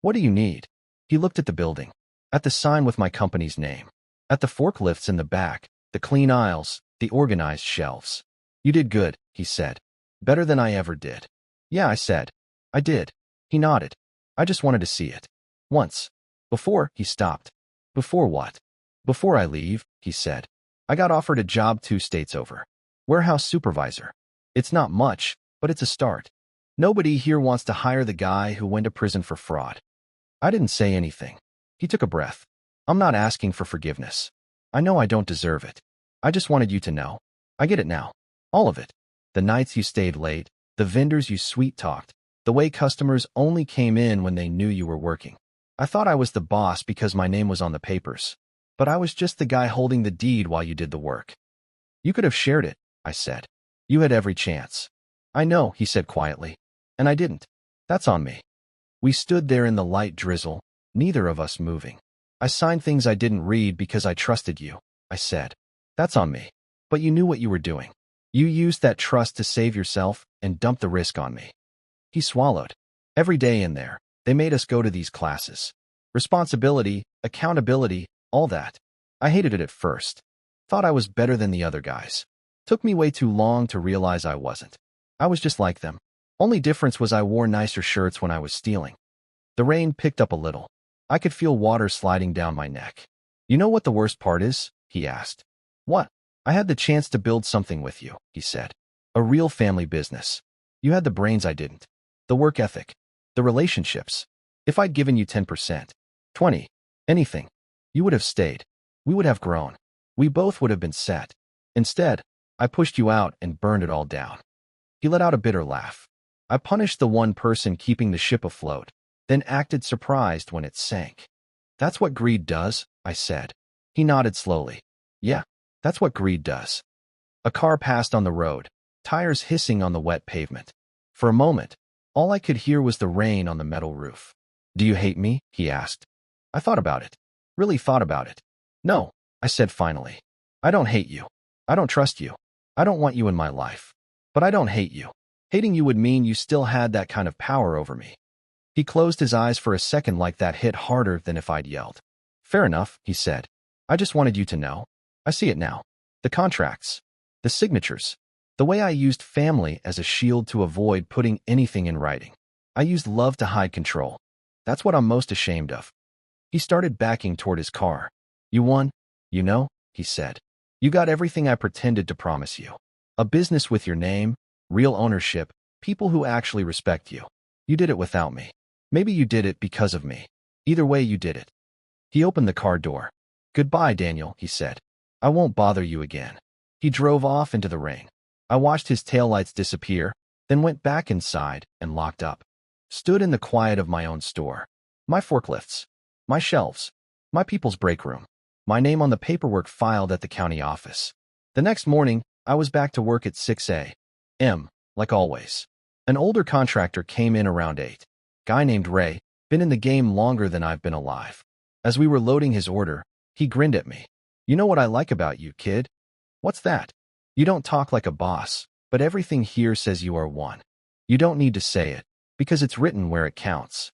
What do you need? He looked at the building, at the sign with my company's name, at the forklifts in the back, the clean aisles, the organized shelves. You did good, he said. Better than I ever did. Yeah, I said. I did. He nodded. I just wanted to see it. Once. Before, he stopped. Before what? Before I leave, he said. I got offered a job 2 states over. Warehouse supervisor. It's not much, but it's a start. Nobody here wants to hire the guy who went to prison for fraud. I didn't say anything. He took a breath. I'm not asking for forgiveness. I know I don't deserve it. I just wanted you to know. I get it now. All of it. The nights you stayed late, the vendors you sweet-talked, the way customers only came in when they knew you were working. I thought I was the boss because my name was on the papers. But I was just the guy holding the deed while you did the work. You could have shared it, I said. You had every chance. I know, he said quietly. And I didn't. That's on me. We stood there in the light drizzle, neither of us moving. I signed things I didn't read because I trusted you, I said. That's on me. But you knew what you were doing. You used that trust to save yourself and dump the risk on me. He swallowed. Every day in there, they made us go to these classes. Responsibility, accountability, all that. I hated it at first. Thought I was better than the other guys. Took me way too long to realize I wasn't. I was just like them. Only difference was I wore nicer shirts when I was stealing. The rain picked up a little. I could feel water sliding down my neck. You know what the worst part is? He asked. What? I had the chance to build something with you, he said. A real family business. You had the brains I didn't. The work ethic. The relationships. If I'd given you 10%, 20, anything, you would have stayed. We would have grown. We both would have been set. Instead, I pushed you out and burned it all down. He let out a bitter laugh. I punished the one person keeping the ship afloat, then acted surprised when it sank. That's what greed does, I said. He nodded slowly. Yeah, that's what greed does. A car passed on the road, tires hissing on the wet pavement. For a moment, all I could hear was the rain on the metal roof. Do you hate me? He asked. I thought about it. Really thought about it. No, I said finally. I don't hate you. I don't trust you. I don't want you in my life. But I don't hate you. Hating you would mean you still had that kind of power over me. He closed his eyes for a second like that hit harder than if I'd yelled. Fair enough, he said. I just wanted you to know. I see it now. The contracts. The signatures. The way I used family as a shield to avoid putting anything in writing. I used love to hide control. That's what I'm most ashamed of. He started backing toward his car. You won, you know, he said. You got everything I pretended to promise you. A business with your name, real ownership, people who actually respect you. You did it without me. Maybe you did it because of me. Either way, you did it. He opened the car door. Goodbye, Daniel, he said. I won't bother you again. He drove off into the rain. I watched his taillights disappear, then went back inside and locked up. Stood in the quiet of my own store. My forklifts. My shelves. My people's break room. My name on the paperwork filed at the county office. The next morning, I was back to work at 6 a.m., like always. An older contractor came in around 8. Guy named Ray, been in the game longer than I've been alive. As we were loading his order, he grinned at me. You know what I like about you, kid? What's that? You don't talk like a boss, but everything here says you are one. You don't need to say it, because it's written where it counts.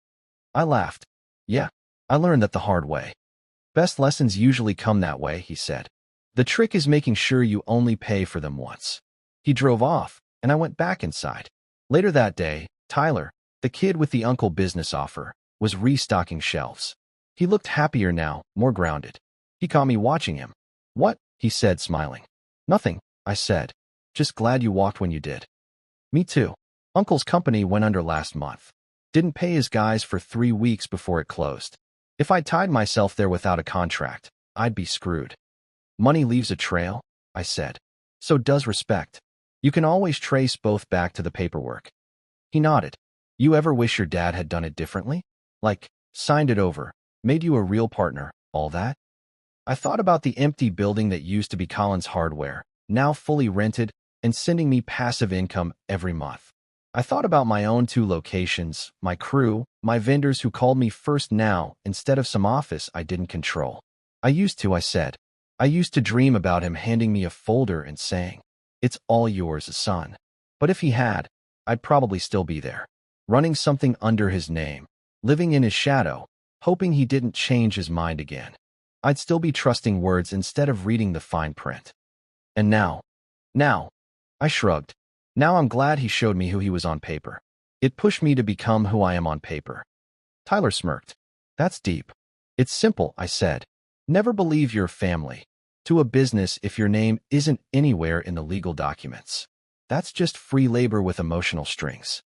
I laughed. Yeah, I learned that the hard way. Best lessons usually come that way, he said. The trick is making sure you only pay for them once. He drove off, and I went back inside. Later that day, Tyler, the kid with the uncle business offer, was restocking shelves. He looked happier now, more grounded. He caught me watching him. What? He said, smiling. Nothing, I said. Just glad you walked when you did. Me too. Uncle's company went under last month. Didn't pay his guys for 3 weeks before it closed. If I tied myself there without a contract, I'd be screwed. Money leaves a trail, I said. So does respect. You can always trace both back to the paperwork. He nodded. You ever wish your dad had done it differently? Like, signed it over, made you a real partner, all that? I thought about the empty building that used to be Collins Hardware, now fully rented and sending me passive income every month. I thought about my own 2 locations, my crew, my vendors who called me first now instead of some office I didn't control. I said. I used to dream about him handing me a folder and saying, "It's all yours, son." But if he had, I'd probably still be there, running something under his name, living in his shadow, hoping he didn't change his mind again. I'd still be trusting words instead of reading the fine print. And now, I shrugged. Now I'm glad he showed me who he was on paper. It pushed me to become who I am on paper. Tyler smirked. That's deep. It's simple, I said. Never believe your family to a business if your name isn't anywhere in the legal documents. That's just free labor with emotional strings.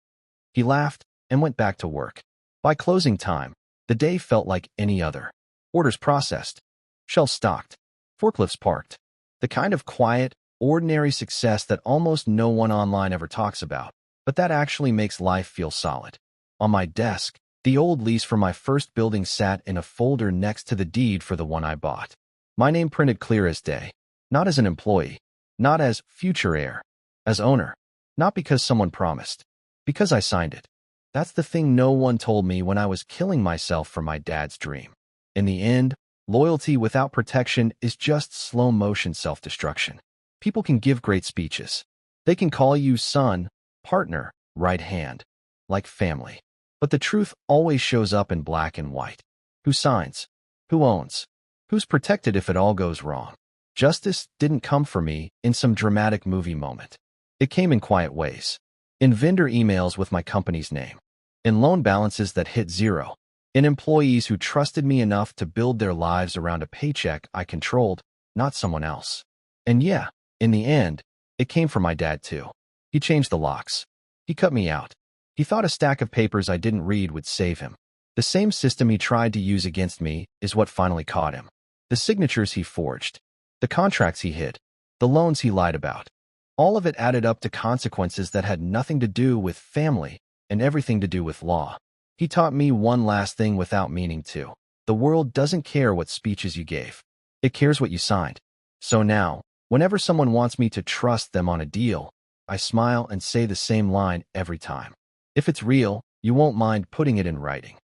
He laughed and went back to work. By closing time, the day felt like any other. Orders processed, shelves stocked, forklifts parked. The kind of quiet, ordinary success that almost no one online ever talks about, but that actually makes life feel solid. On my desk, the old lease for my first building sat in a folder next to the deed for the one I bought. My name printed clear as day, not as an employee, not as future heir, as owner, not because someone promised, because I signed it. That's the thing no one told me when I was killing myself for my dad's dream. In the end, loyalty without protection is just slow-motion self-destruction. People can give great speeches. They can call you son, partner, right hand, like family. But the truth always shows up in black and white. Who signs? Who owns? Who's protected if it all goes wrong? Justice didn't come for me in some dramatic movie moment. It came in quiet ways. In vendor emails with my company's name. In loan balances that hit zero. In employees who trusted me enough to build their lives around a paycheck I controlled, not someone else. And yeah, in the end, it came from my dad too. He changed the locks. He cut me out. He thought a stack of papers I didn't read would save him. The same system he tried to use against me is what finally caught him. The signatures he forged. The contracts he hid. The loans he lied about. All of it added up to consequences that had nothing to do with family and everything to do with law. He taught me one last thing without meaning to. The world doesn't care what speeches you gave. It cares what you signed. So now, whenever someone wants me to trust them on a deal, I smile and say the same line every time. If it's real, you won't mind putting it in writing.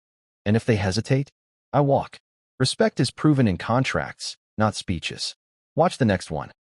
And if they hesitate, I walk. Respect is proven in contracts, not speeches. Watch the next one.